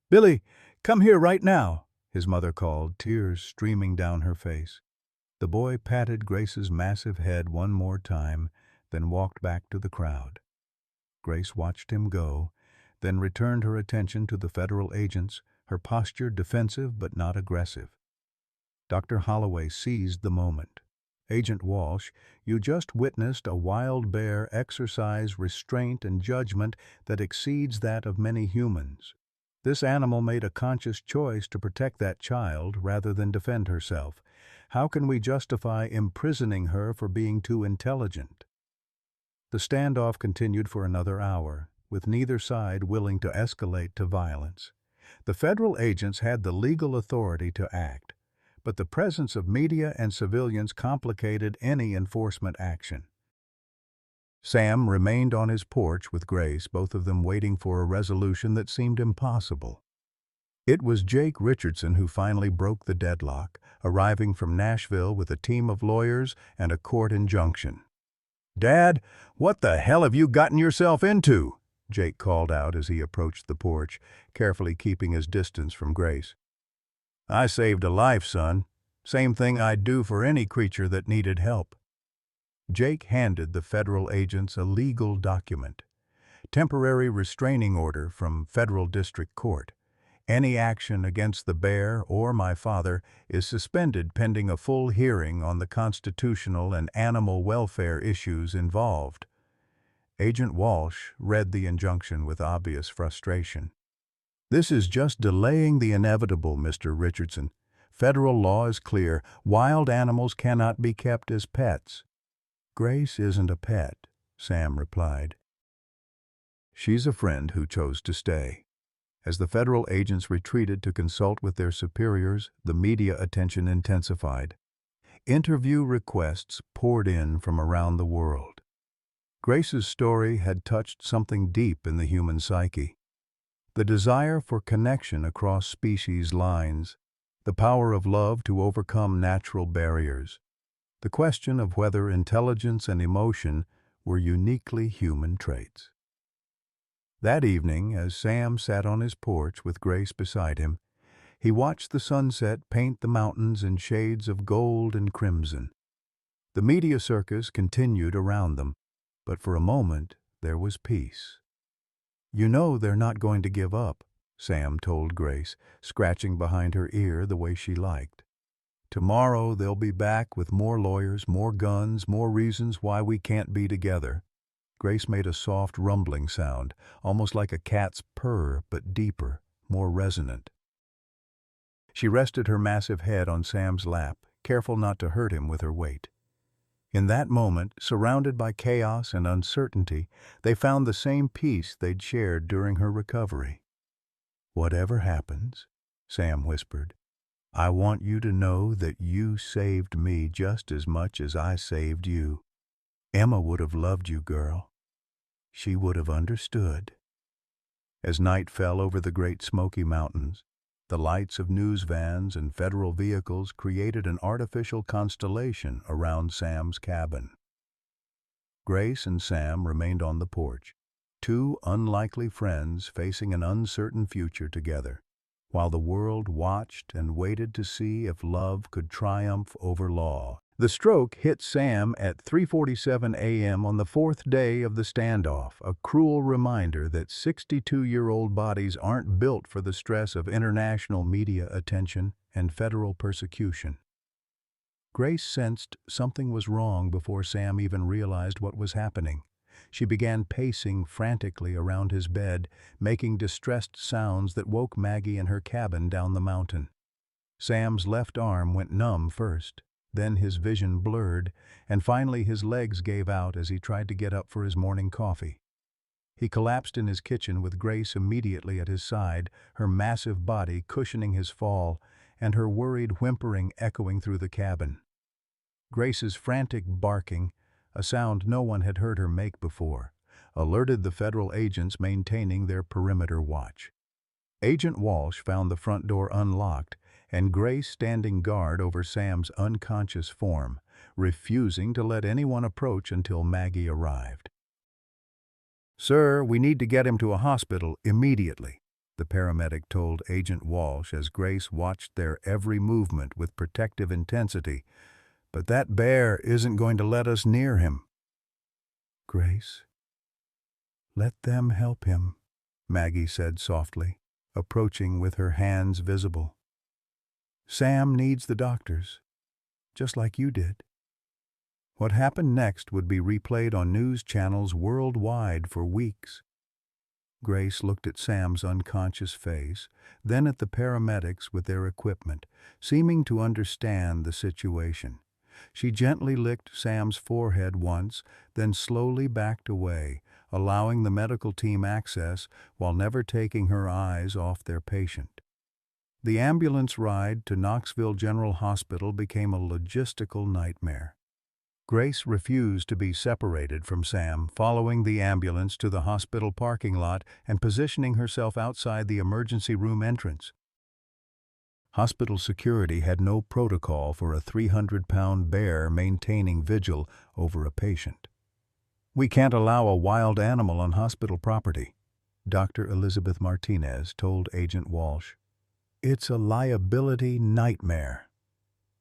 "Billy, come here right now," his mother called, tears streaming down her face. The boy patted Grace's massive head one more time, then walked back to the crowd. Grace watched him go, then returned her attention to the federal agents, her posture defensive but not aggressive. Dr. Holloway seized the moment. "Agent Walsh, you just witnessed a wild bear exercise restraint and judgment that exceeds that of many humans. This animal made a conscious choice to protect that child rather than defend herself. How can we justify imprisoning her for being too intelligent?" The standoff continued for another hour, with neither side willing to escalate to violence. The federal agents had the legal authority to act, but the presence of media and civilians complicated any enforcement action. Sam remained on his porch with Grace, both of them waiting for a resolution that seemed impossible. It was Jake Richardson who finally broke the deadlock, arriving from Nashville with a team of lawyers and a court injunction. "Dad, what the hell have you gotten yourself into?" Jake called out as he approached the porch, carefully keeping his distance from Grace. "I saved a life, son. Same thing I'd do for any creature that needed help." Jake handed the federal agents a legal document. Temporary restraining order from Federal District Court. Any action against the bear or my father is suspended pending a full hearing on the constitutional and animal welfare issues involved. Agent Walsh read the injunction with obvious frustration. "This is just delaying the inevitable, Mr. Richardson. Federal law is clear. Wild animals cannot be kept as pets." "Grace isn't a pet," Sam replied. "She's a friend who chose to stay." As the federal agents retreated to consult with their superiors, the media attention intensified. Interview requests poured in from around the world. Grace's story had touched something deep in the human psyche. The desire for connection across species lines, the power of love to overcome natural barriers, the question of whether intelligence and emotion were uniquely human traits. That evening, as Sam sat on his porch with Grace beside him, he watched the sunset paint the mountains in shades of gold and crimson. The media circus continued around them, but for a moment there was peace. "You know they're not going to give up," Sam told Grace, scratching behind her ear the way she liked. "Tomorrow they'll be back with more lawyers, more guns, more reasons why we can't be together." Grace made a soft rumbling sound, almost like a cat's purr, but deeper, more resonant. She rested her massive head on Sam's lap, careful not to hurt him with her weight. In that moment, surrounded by chaos and uncertainty, they found the same peace they'd shared during her recovery. "Whatever happens," Sam whispered, "I want you to know that you saved me just as much as I saved you. Emma would have loved you, girl. She would have understood." As night fell over the Great Smoky Mountains, the lights of news vans and federal vehicles created an artificial constellation around Sam's cabin. Grace and Sam remained on the porch, two unlikely friends facing an uncertain future together, while the world watched and waited to see if love could triumph over law. The stroke hit Sam at 3:47 a.m. on the fourth day of the standoff, a cruel reminder that 62-year-old bodies aren't built for the stress of international media attention and federal persecution. Grace sensed something was wrong before Sam even realized what was happening. She began pacing frantically around his bed, making distressed sounds that woke Maggie in her cabin down the mountain. Sam's left arm went numb first. Then his vision blurred, and finally his legs gave out as he tried to get up for his morning coffee. He collapsed in his kitchen with Grace immediately at his side, her massive body cushioning his fall, and her worried whimpering echoing through the cabin. Grace's frantic barking, a sound no one had heard her make before, alerted the federal agents maintaining their perimeter watch. Agent Walsh found the front door unlocked, and Grace standing guard over Sam's unconscious form, refusing to let anyone approach until Maggie arrived. "Sir, we need to get him to a hospital immediately," the paramedic told Agent Walsh as Grace watched their every movement with protective intensity. "But that bear isn't going to let us near him." "Grace, let them help him," Maggie said softly, approaching with her hands visible. "Sam needs the doctors, just like you did." What happened next would be replayed on news channels worldwide for weeks. Grace looked at Sam's unconscious face, then at the paramedics with their equipment, seeming to understand the situation. She gently licked Sam's forehead once, then slowly backed away, allowing the medical team access while never taking her eyes off their patient. The ambulance ride to Knoxville General Hospital became a logistical nightmare. Grace refused to be separated from Sam, following the ambulance to the hospital parking lot and positioning herself outside the emergency room entrance. Hospital security had no protocol for a 300-pound bear maintaining vigil over a patient. "We can't allow a wild animal on hospital property," Dr. Elizabeth Martinez told Agent Walsh. "It's a liability nightmare."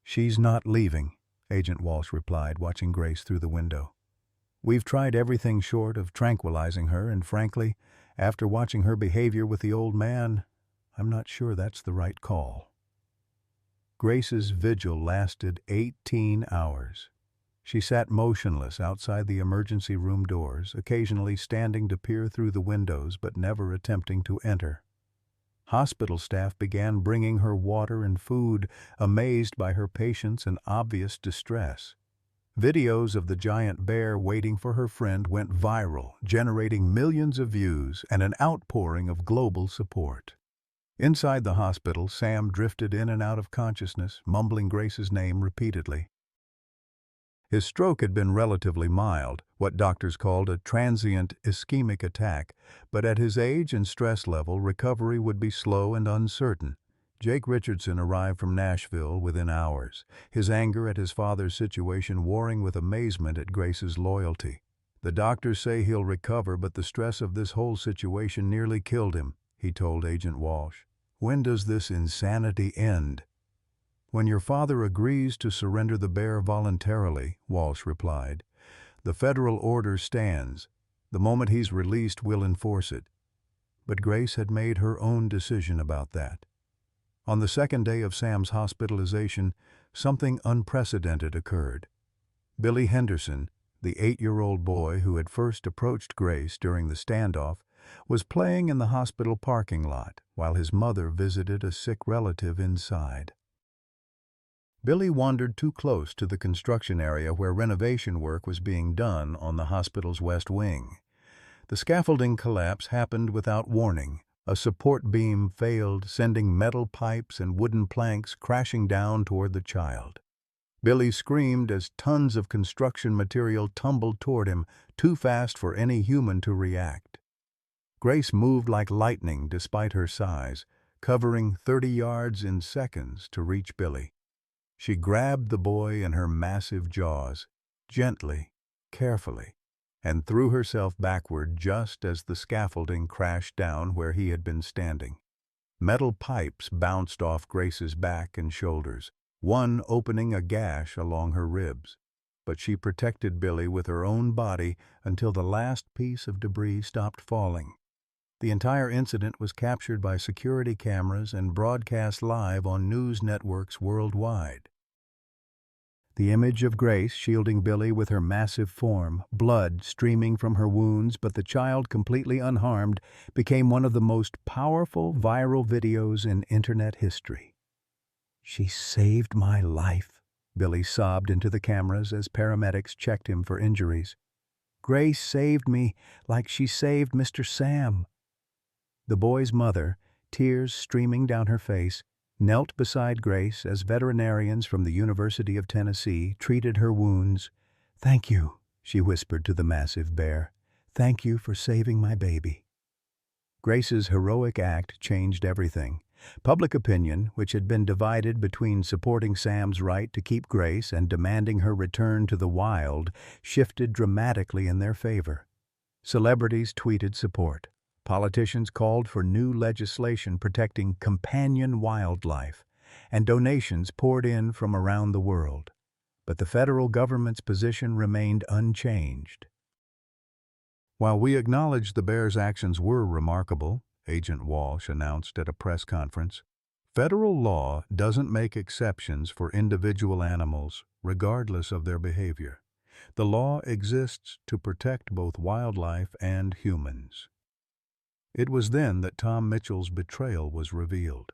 "She's not leaving," Agent Walsh replied, watching Grace through the window. "We've tried everything short of tranquilizing her, and frankly, after watching her behavior with the old man, I'm not sure that's the right call." Grace's vigil lasted 18 hours. She sat motionless outside the emergency room doors, occasionally standing to peer through the windows but never attempting to enter. Hospital staff began bringing her water and food, amazed by her patience and obvious distress. Videos of the giant bear waiting for her friend went viral, generating millions of views and an outpouring of global support. Inside the hospital, Sam drifted in and out of consciousness, mumbling Grace's name repeatedly. His stroke had been relatively mild, what doctors called a transient ischemic attack, but at his age and stress level, recovery would be slow and uncertain. Jake Richardson arrived from Nashville within hours, his anger at his father's situation warring with amazement at Grace's loyalty. "The doctors say he'll recover, but the stress of this whole situation nearly killed him," he told Agent Walsh. "When does this insanity end?" "When your father agrees to surrender the bear voluntarily," Walsh replied. "The federal order stands. The moment he's released, we'll enforce it." But Grace had made her own decision about that. On the second day of Sam's hospitalization, something unprecedented occurred. Billy Henderson, the 8-year-old boy who had first approached Grace during the standoff, was playing in the hospital parking lot while his mother visited a sick relative inside. Billy wandered too close to the construction area where renovation work was being done on the hospital's west wing. The scaffolding collapse happened without warning. A support beam failed, sending metal pipes and wooden planks crashing down toward the child. Billy screamed as tons of construction material tumbled toward him, too fast for any human to react. Grace moved like lightning despite her size, covering 30 yards in seconds to reach Billy. She grabbed the boy in her massive jaws, gently, carefully, and threw herself backward just as the scaffolding crashed down where he had been standing. Metal pipes bounced off Grace's back and shoulders, one opening a gash along her ribs. But she protected Billy with her own body until the last piece of debris stopped falling. The entire incident was captured by security cameras and broadcast live on news networks worldwide. The image of Grace shielding Billy with her massive form, blood streaming from her wounds but the child completely unharmed, became one of the most powerful viral videos in internet history. "She saved my life," Billy sobbed into the cameras as paramedics checked him for injuries. "Grace saved me like she saved Mr. Sam." The boy's mother, tears streaming down her face, knelt beside Grace as veterinarians from the University of Tennessee treated her wounds. "Thank you," she whispered to the massive bear. "Thank you for saving my baby." Grace's heroic act changed everything. Public opinion, which had been divided between supporting Sam's right to keep Grace and demanding her return to the wild, shifted dramatically in their favor. Celebrities tweeted support. Politicians called for new legislation protecting companion wildlife, and donations poured in from around the world. But the federal government's position remained unchanged. "While we acknowledge the bear's actions were remarkable," Agent Walsh announced at a press conference, "federal law doesn't make exceptions for individual animals, regardless of their behavior. The law exists to protect both wildlife and humans." It was then that Tom Mitchell's betrayal was revealed.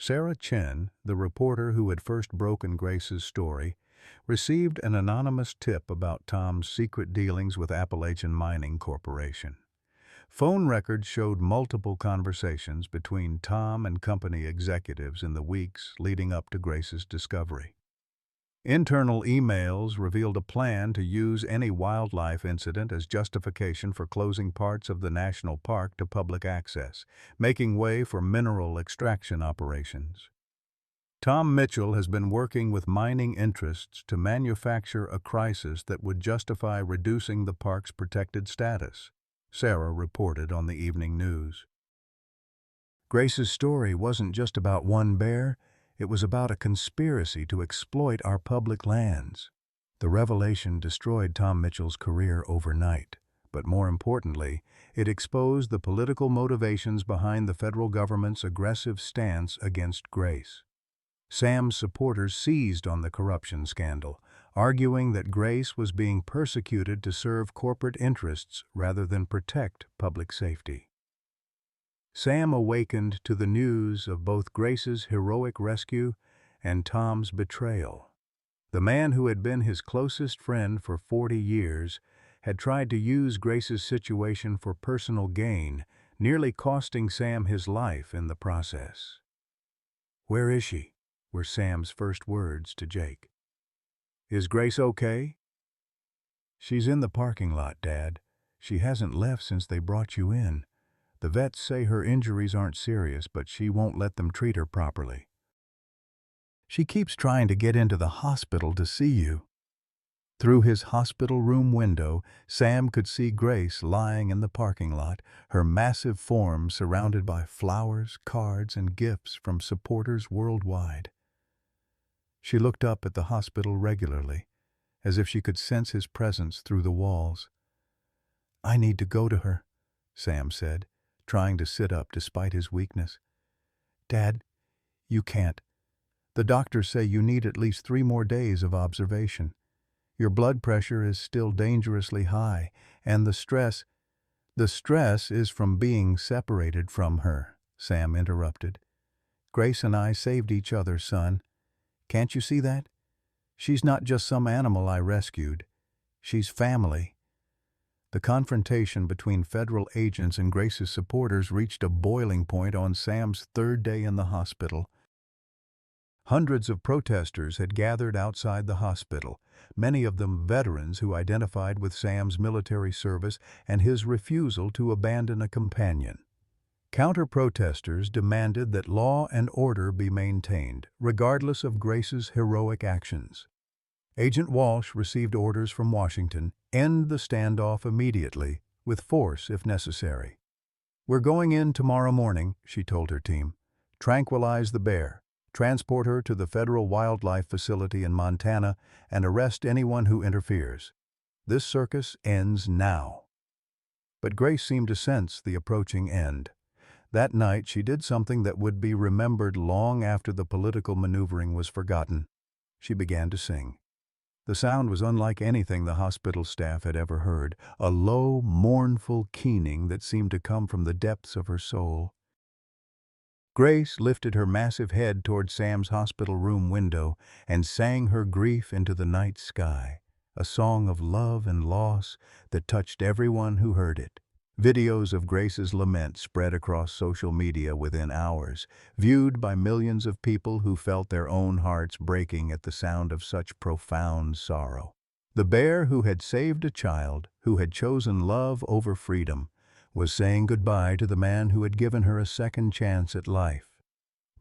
Sarah Chen, the reporter who had first broken Grace's story, received an anonymous tip about Tom's secret dealings with Appalachian Mining Corporation. Phone records showed multiple conversations between Tom and company executives in the weeks leading up to Grace's discovery. Internal emails revealed a plan to use any wildlife incident as justification for closing parts of the national park to public access, making way for mineral extraction operations. Tom Mitchell has been working with mining interests to manufacture a crisis that would justify reducing the park's protected status, Sarah reported on the evening news. Grace's story wasn't just about one bear, it was about a conspiracy to exploit our public lands. The revelation destroyed Tom Mitchell's career overnight, but more importantly, it exposed the political motivations behind the federal government's aggressive stance against Grace. Sam's supporters seized on the corruption scandal, arguing that Grace was being persecuted to serve corporate interests rather than protect public safety. Sam awakened to the news of both Grace's heroic rescue and Tom's betrayal. The man who had been his closest friend for 40 years had tried to use Grace's situation for personal gain, nearly costing Sam his life in the process. "Where is she?" were Sam's first words to Jake. "Is Grace okay?" "She's in the parking lot, Dad. She hasn't left since they brought you in. The vets say her injuries aren't serious, but she won't let them treat her properly. She keeps trying to get into the hospital to see you." Through his hospital room window, Sam could see Grace lying in the parking lot, her massive form surrounded by flowers, cards, and gifts from supporters worldwide. She looked up at the hospital regularly, as if she could sense his presence through the walls. "I need to go to her," Sam said, trying to sit up despite his weakness. "Dad, you can't. The doctors say you need at least 3 more days of observation. Your blood pressure is still dangerously high, and the stress is from being separated from her," Sam interrupted. "Grace and I saved each other, son. Can't you see that? She's not just some animal I rescued. She's family." The confrontation between federal agents and Grace's supporters reached a boiling point on Sam's 3rd day in the hospital. Hundreds of protesters had gathered outside the hospital, many of them veterans who identified with Sam's military service and his refusal to abandon a companion. Counter-protesters demanded that law and order be maintained, regardless of Grace's heroic actions. Agent Walsh received orders from Washington: end the standoff immediately, with force if necessary. "We're going in tomorrow morning," she told her team. "Tranquilize the bear, transport her to the federal wildlife facility in Montana, and arrest anyone who interferes. This circus ends now." But Grace seemed to sense the approaching end. That night she did something that would be remembered long after the political maneuvering was forgotten. She began to sing. The sound was unlike anything the hospital staff had ever heard, a low, mournful keening that seemed to come from the depths of her soul. Grace lifted her massive head toward Sam's hospital room window and sang her grief into the night sky, a song of love and loss that touched everyone who heard it. Videos of Grace's lament spread across social media within hours, viewed by millions of people who felt their own hearts breaking at the sound of such profound sorrow. The bear who had saved a child, who had chosen love over freedom, was saying goodbye to the man who had given her a second chance at life.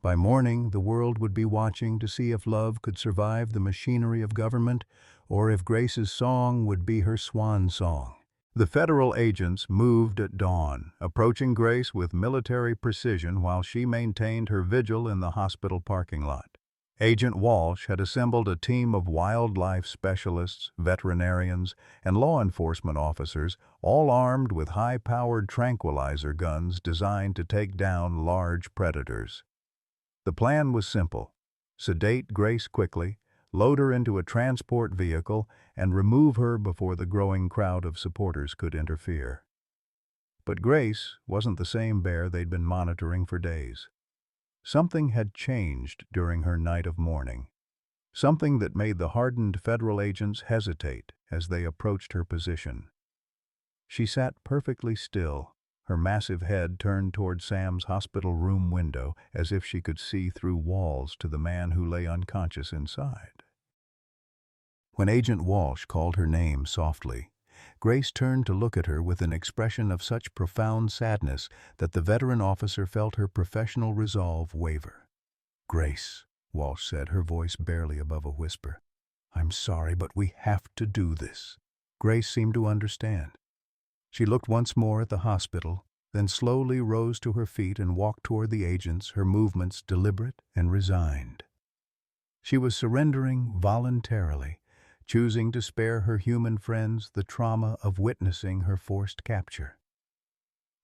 By morning, the world would be watching to see if love could survive the machinery of government, or if Grace's song would be her swan song. The federal agents moved at dawn, approaching Grace with military precision while she maintained her vigil in the hospital parking lot. Agent Walsh had assembled a team of wildlife specialists, veterinarians, and law enforcement officers, all armed with high-powered tranquilizer guns designed to take down large predators. The plan was simple: sedate Grace quickly, load her into a transport vehicle, and remove her before the growing crowd of supporters could interfere. But Grace wasn't the same bear they'd been monitoring for days. Something had changed during her night of mourning. something that made the hardened federal agents hesitate as they approached her position. She sat perfectly still, her massive head turned toward Sam's hospital room window as if she could see through walls to the man who lay unconscious inside. When Agent Walsh called her name softly, Grace turned to look at her with an expression of such profound sadness that the veteran officer felt her professional resolve waver. "Grace," Walsh said, her voice barely above a whisper. "I'm sorry, but we have to do this." Grace seemed to understand. She looked once more at the hospital, then slowly rose to her feet and walked toward the agents, her movements deliberate and resigned. She was surrendering voluntarily, choosing to spare her human friends the trauma of witnessing her forced capture.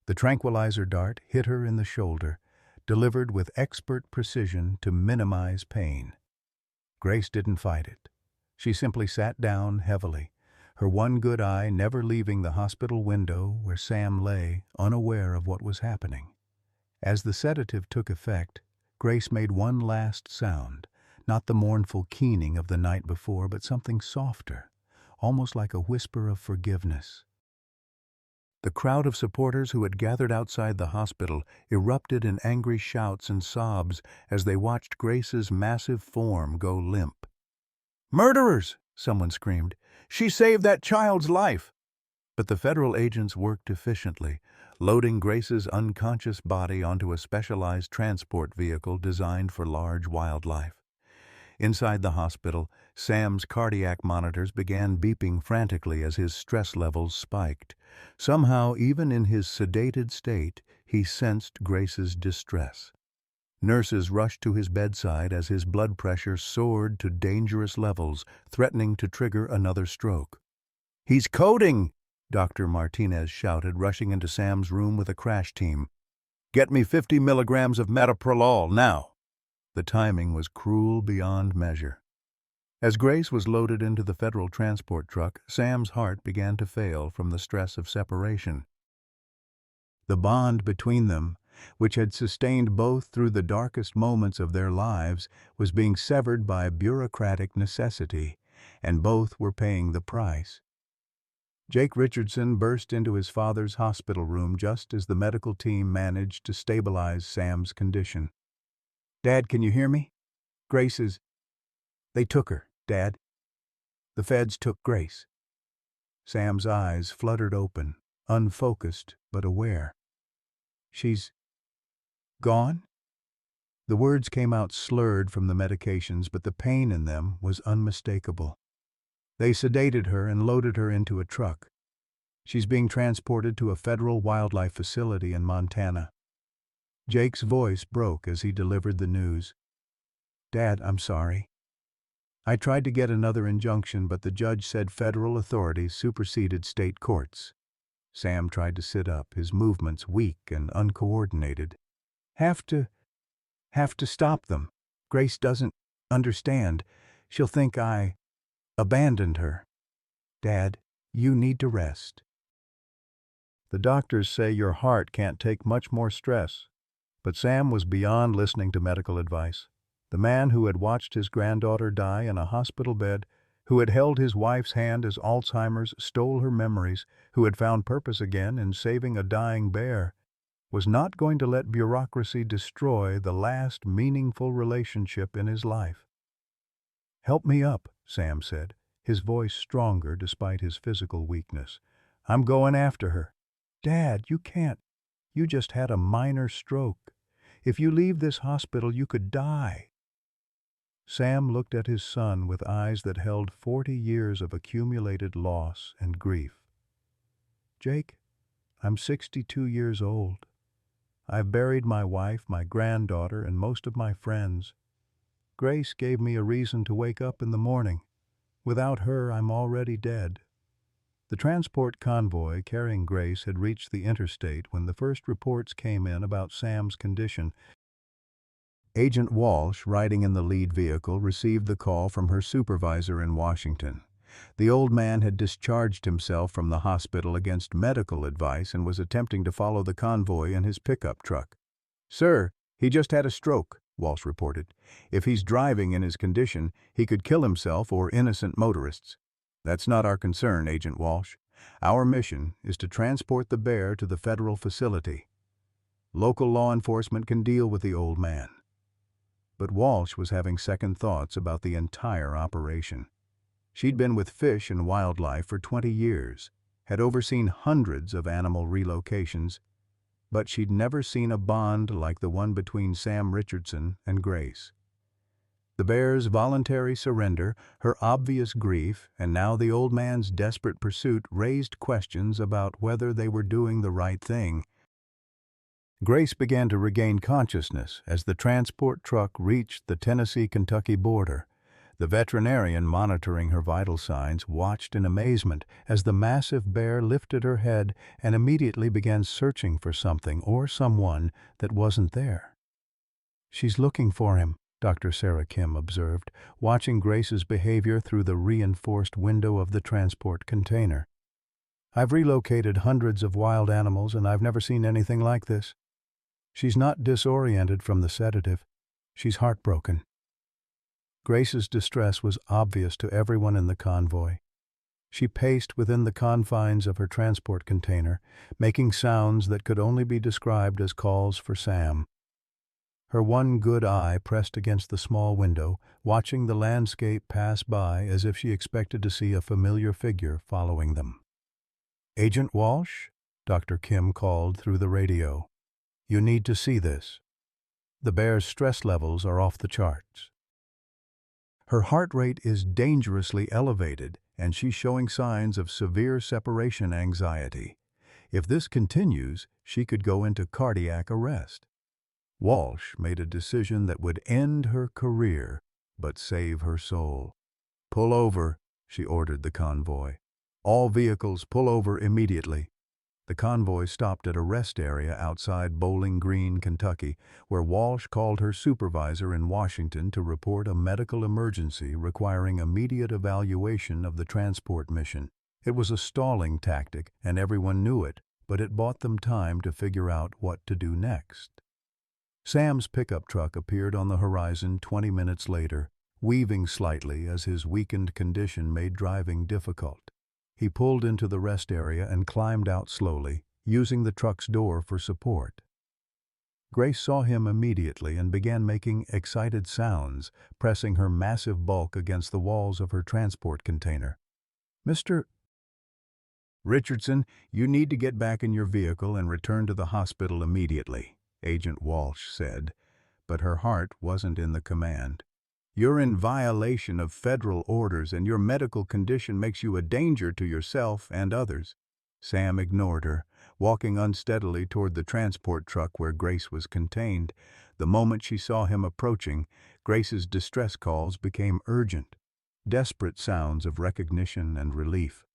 The tranquilizer dart hit her in the shoulder, delivered with expert precision to minimize pain. Grace didn't fight it. She simply sat down heavily, her one good eye never leaving the hospital window where Sam lay, unaware of what was happening. As the sedative took effect, Grace made one last sound, not the mournful keening of the night before, but something softer, almost like a whisper of forgiveness. The crowd of supporters who had gathered outside the hospital erupted in angry shouts and sobs as they watched Grace's massive form go limp. "Murderers!" someone screamed. "She saved that child's life!" But the federal agents worked efficiently, loading Grace's unconscious body onto a specialized transport vehicle designed for large wildlife. Inside the hospital, Sam's cardiac monitors began beeping frantically as his stress levels spiked. Somehow, even in his sedated state, he sensed Grace's distress. Nurses rushed to his bedside as his blood pressure soared to dangerous levels, threatening to trigger another stroke. "He's coding!" Dr. Martinez shouted, rushing into Sam's room with a crash team. "Get me 50 milligrams of metoprolol, now!" The timing was cruel beyond measure. As Grace was loaded into the federal transport truck, Sam's heart began to fail from the stress of separation. The bond between them, which had sustained both through the darkest moments of their lives, was being severed by bureaucratic necessity, and both were paying the price. Jake Richardson burst into his father's hospital room just as the medical team managed to stabilize Sam's condition. "Dad, can you hear me? Grace is... They took her, Dad. The feds took Grace." Sam's eyes fluttered open, unfocused but aware. "She's... gone?" The words came out slurred from the medications, but the pain in them was unmistakable. They sedated her and loaded her into a truck. "She's being transported to a federal wildlife facility in Montana." Jake's voice broke as he delivered the news. "Dad, I'm sorry. I tried to get another injunction, but the judge said federal authorities superseded state courts." Sam tried to sit up, his movements weak and uncoordinated. Have to stop them. Grace doesn't understand. She'll think I abandoned her. Dad, you need to rest." "The doctors say your heart can't take much more stress." But Sam was beyond listening to medical advice. The man who had watched his granddaughter die in a hospital bed, who had held his wife's hand as Alzheimer's stole her memories, who had found purpose again in saving a dying bear, was not going to let bureaucracy destroy the last meaningful relationship in his life. "Help me up," Sam said, his voice stronger despite his physical weakness. "I'm going after her." "Dad, you can't. You just had a minor stroke. If you leave this hospital, you could die." Sam looked at his son with eyes that held 40 years of accumulated loss and grief. "Jake, I'm 62 years old. I've buried my wife, my granddaughter, and most of my friends. Grace gave me a reason to wake up in the morning. Without her, I'm already dead." The transport convoy carrying Grace had reached the interstate when the first reports came in about Sam's condition. Agent Walsh, riding in the lead vehicle, received the call from her supervisor in Washington. The old man had discharged himself from the hospital against medical advice and was attempting to follow the convoy in his pickup truck. "Sir, he just had a stroke. Walsh reported. "If he's driving in his condition, he could kill himself or innocent motorists. That's not our concern, Agent Walsh. Our mission is to transport the bear to the federal facility. Local law enforcement can deal with the old man." But Walsh was having second thoughts about the entire operation. She'd been with fish and wildlife for 20 years, had overseen hundreds of animal relocations, but she'd never seen a bond like the one between Sam Richardson and Grace. The bear's voluntary surrender, her obvious grief, and now the old man's desperate pursuit raised questions about whether they were doing the right thing. Grace began to regain consciousness as the transport truck reached the Tennessee-Kentucky border. The veterinarian monitoring her vital signs watched in amazement as the massive bear lifted her head and immediately began searching for something or someone that wasn't there. "She's looking for him," Dr. Sarah Kim observed, watching Grace's behavior through the reinforced window of the transport container. "I've relocated hundreds of wild animals and I've never seen anything like this. She's not disoriented from the sedative. She's heartbroken." Grace's distress was obvious to everyone in the convoy. She paced within the confines of her transport container, making sounds that could only be described as calls for Sam. Her one good eye pressed against the small window, watching the landscape pass by as if she expected to see a familiar figure following them. "Agent Walsh?" Dr. Kim called through the radio. "You need to see this. The bear's stress levels are off the charts. Her heart rate is dangerously elevated, and she's showing signs of severe separation anxiety. If this continues, she could go into cardiac arrest." Walsh made a decision that would end her career, but save her soul. "Pull over," she ordered the convoy. "All vehicles pull over immediately." The convoy stopped at a rest area outside Bowling Green, Kentucky, where Walsh called her supervisor in Washington to report a medical emergency requiring immediate evaluation of the transport mission. It was a stalling tactic, and everyone knew it, but it bought them time to figure out what to do next. Sam's pickup truck appeared on the horizon 20 minutes later, weaving slightly as his weakened condition made driving difficult. He pulled into the rest area and climbed out slowly, using the truck's door for support. Grace saw him immediately and began making excited sounds, pressing her massive bulk against the walls of her transport container. "Mr. Richardson, you need to get back in your vehicle and return to the hospital immediately," Agent Walsh said, but her heart wasn't in the command. "You're in violation of federal orders and your medical condition makes you a danger to yourself and others." Sam ignored her, walking unsteadily toward the transport truck where Grace was contained. The moment she saw him approaching, Grace's distress calls became urgent, desperate sounds of recognition and relief.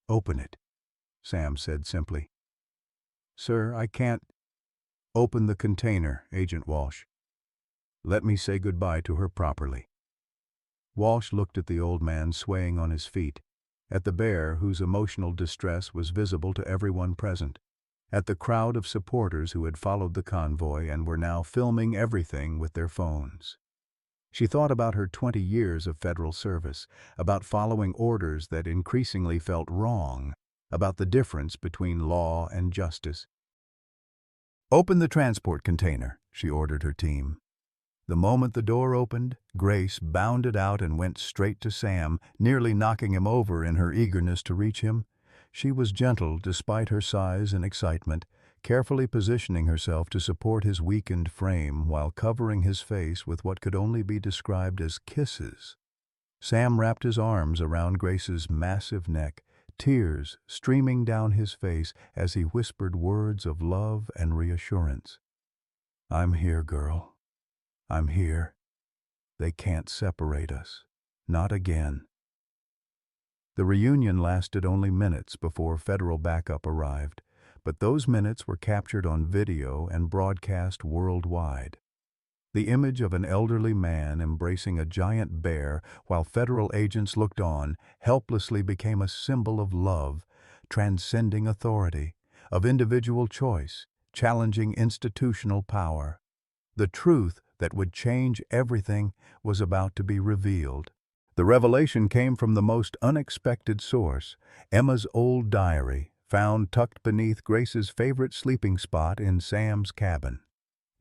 "Open it," Sam said simply. "Sir, I can't." "Open the container, Agent Walsh. Let me say goodbye to her properly." Walsh looked at the old man swaying on his feet, at the bear whose emotional distress was visible to everyone present, at the crowd of supporters who had followed the convoy and were now filming everything with their phones. She thought about her 20 years of federal service, about following orders that increasingly felt wrong, about the difference between law and justice. "Open the transport container," she ordered her team. The moment the door opened, Grace bounded out and went straight to Sam, nearly knocking him over in her eagerness to reach him. She was gentle despite her size and excitement, carefully positioning herself to support his weakened frame while covering his face with what could only be described as kisses. Sam wrapped his arms around Grace's massive neck, tears streaming down his face as he whispered words of love and reassurance. "I'm here, girl. I'm here. They can't separate us. Not again." The reunion lasted only minutes before federal backup arrived, but those minutes were captured on video and broadcast worldwide. The image of an elderly man embracing a giant bear while federal agents looked on helplessly became a symbol of love, transcending authority, of individual choice, challenging institutional power. The truth that would change everything was about to be revealed. The revelation came from the most unexpected source, Emma's old diary, found tucked beneath Grace's favorite sleeping spot in Sam's cabin.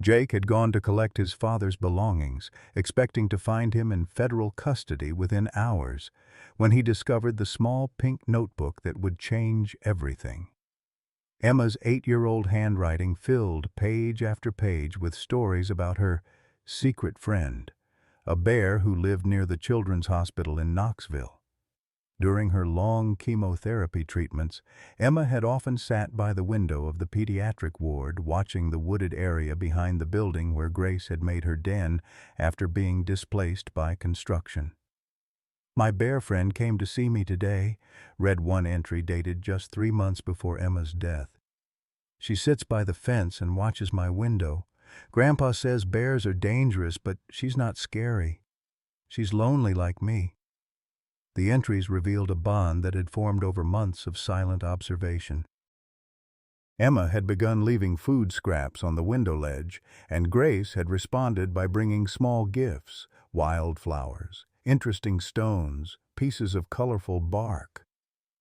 Jake had gone to collect his father's belongings, expecting to find him in federal custody within hours, when he discovered the small pink notebook that would change everything. Emma's 8-year-old handwriting filled page after page with stories about her secret friend, a bear who lived near the Children's Hospital in Knoxville. During her long chemotherapy treatments, Emma had often sat by the window of the pediatric ward watching the wooded area behind the building where Grace had made her den after being displaced by construction. "My bear friend came to see me today," read one entry dated just 3 months before Emma's death. "She sits by the fence and watches my window. Grandpa says bears are dangerous, but she's not scary. She's lonely like me." The entries revealed a bond that had formed over months of silent observation. Emma had begun leaving food scraps on the window ledge, and Grace had responded by bringing small gifts, wildflowers, interesting stones, pieces of colorful bark.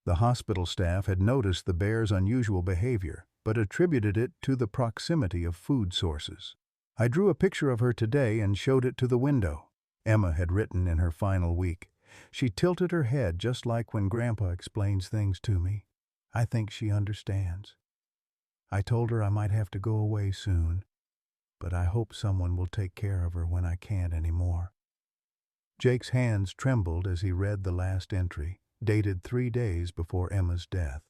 The hospital staff had noticed the bear's unusual behavior, but attributed it to the proximity of food sources. "I drew a picture of her today and showed it to the window," Emma had written in her final week. "She tilted her head just like when Grandpa explains things to me. I think she understands. I told her I might have to go away soon, but I hope someone will take care of her when I can't anymore." Jake's hands trembled as he read the last entry, dated 3 days before Emma's death.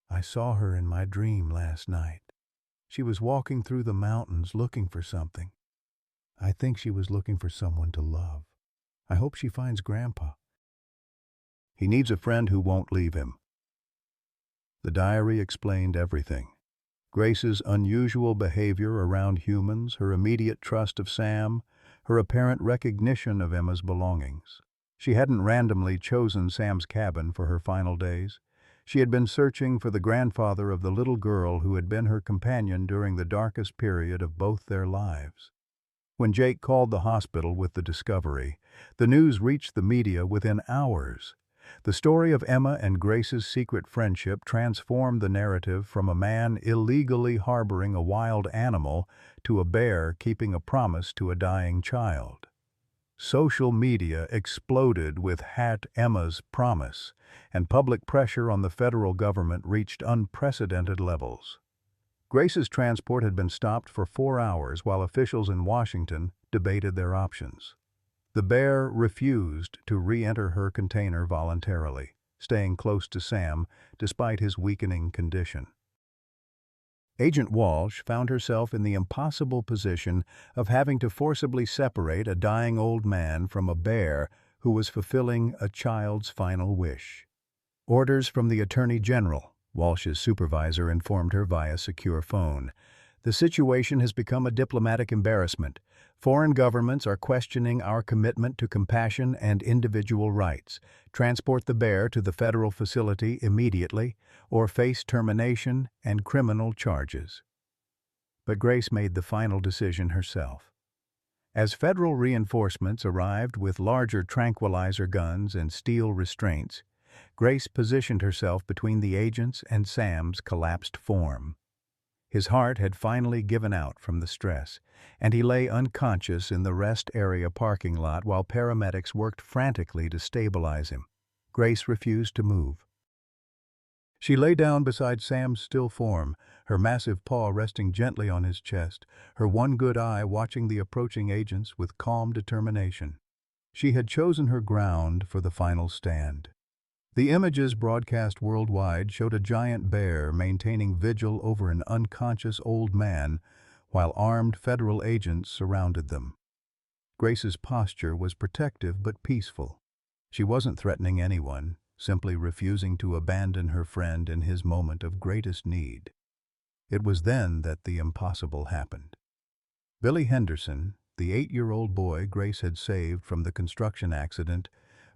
"I saw her in my dream last night. She was walking through the mountains looking for something. I think she was looking for someone to love. I hope she finds Grandpa. He needs a friend who won't leave him." The diary explained everything. Grace's unusual behavior around humans, her immediate trust of Sam, her apparent recognition of Emma's belongings. She hadn't randomly chosen Sam's cabin for her final days. She had been searching for the grandfather of the little girl who had been her companion during the darkest period of both their lives. When Jake called the hospital with the discovery, the news reached the media within hours. The story of Emma and Grace's secret friendship transformed the narrative from a man illegally harboring a wild animal to a bear keeping a promise to a dying child. Social media exploded with #Emma's Promise, and public pressure on the federal government reached unprecedented levels. Grace's transport had been stopped for 4 hours while officials in Washington debated their options. The bear refused to re-enter her container voluntarily, staying close to Sam despite his weakening condition. Agent Walsh found herself in the impossible position of having to forcibly separate a dying old man from a bear who was fulfilling a child's final wish. "Orders from the Attorney General," Walsh's supervisor informed her via secure phone. "The situation has become a diplomatic embarrassment. Foreign governments are questioning our commitment to compassion and individual rights. Transport the bear to the federal facility immediately or face termination and criminal charges." But Grace made the final decision herself. As federal reinforcements arrived with larger tranquilizer guns and steel restraints, Grace positioned herself between the agents and Sam's collapsed form. His heart had finally given out from the stress, and he lay unconscious in the rest area parking lot while paramedics worked frantically to stabilize him. Grace refused to move. She lay down beside Sam's still form, her massive paw resting gently on his chest, her one good eye watching the approaching agents with calm determination. She had chosen her ground for the final stand. The images broadcast worldwide showed a giant bear maintaining vigil over an unconscious old man while armed federal agents surrounded them. Grace's posture was protective but peaceful. She wasn't threatening anyone, simply refusing to abandon her friend in his moment of greatest need. It was then that the impossible happened. Billy Henderson, the 8-year-old boy Grace had saved from the construction accident,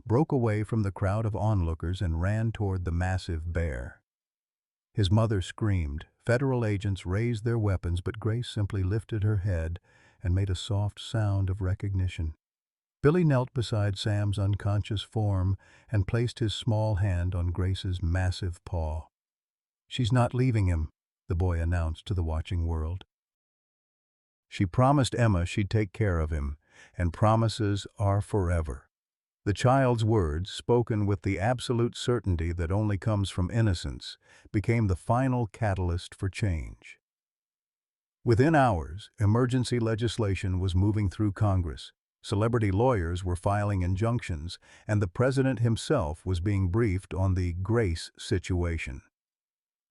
broke away from the crowd of onlookers and ran toward the massive bear. His mother screamed. Federal agents raised their weapons, but Grace simply lifted her head and made a soft sound of recognition. Billy knelt beside Sam's unconscious form and placed his small hand on Grace's massive paw. "She's not leaving him," the boy announced to the watching world. "She promised Emma she'd take care of him, and promises are forever." The child's words, spoken with the absolute certainty that only comes from innocence, became the final catalyst for change. Within hours, emergency legislation was moving through Congress. Celebrity lawyers were filing injunctions, and the president himself was being briefed on the Grace situation.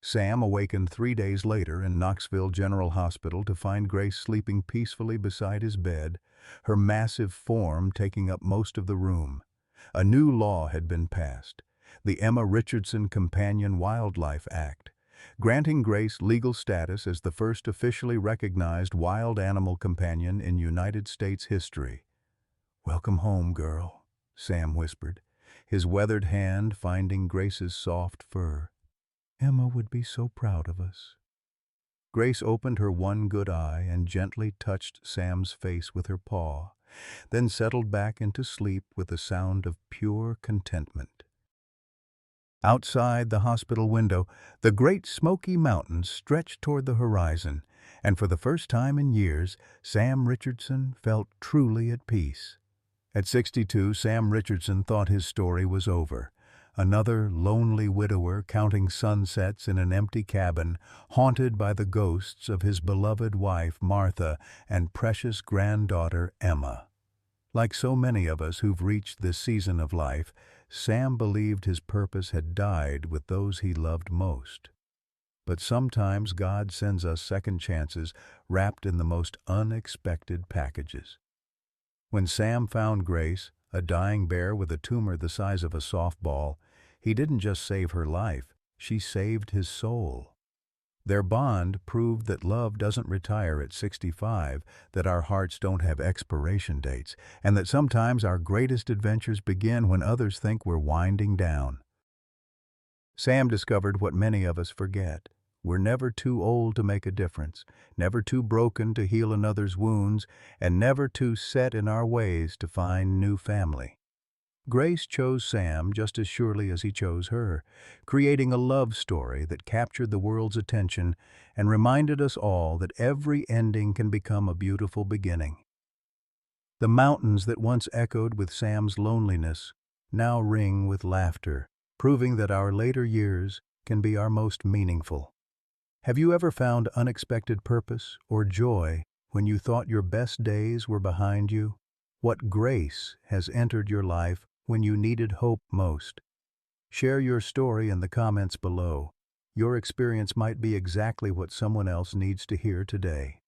Sam awakened 3 days later in Knoxville General Hospital to find Grace sleeping peacefully beside his bed, her massive form taking up most of the room. A new law had been passed, the Emma Richardson Companion Wildlife Act, granting Grace legal status as the first officially recognized wild animal companion in United States history. "Welcome home, girl," Sam whispered, his weathered hand finding Grace's soft fur. "Emma would be so proud of us." Grace opened her one good eye and gently touched Sam's face with her paw, then settled back into sleep with a sound of pure contentment. Outside the hospital window, the great Smoky Mountains stretched toward the horizon, and for the first time in years, Sam Richardson felt truly at peace. At 62, Sam Richardson thought his story was over. Another lonely widower counting sunsets in an empty cabin, haunted by the ghosts of his beloved wife, Martha, and precious granddaughter, Emma. Like so many of us who've reached this season of life, Sam believed his purpose had died with those he loved most. But sometimes God sends us second chances wrapped in the most unexpected packages. When Sam found Grace, a dying bear with a tumor the size of a softball, he didn't just save her life, she saved his soul. Their bond proved that love doesn't retire at 65, that our hearts don't have expiration dates, and that sometimes our greatest adventures begin when others think we're winding down. Sam discovered what many of us forget. We're never too old to make a difference, never too broken to heal another's wounds, and never too set in our ways to find new family. Grace chose Sam just as surely as he chose her, creating a love story that captured the world's attention and reminded us all that every ending can become a beautiful beginning. The mountains that once echoed with Sam's loneliness now ring with laughter, proving that our later years can be our most meaningful. Have you ever found unexpected purpose or joy when you thought your best days were behind you? What grace has entered your life when you needed hope most? Share your story in the comments below. Your experience might be exactly what someone else needs to hear today.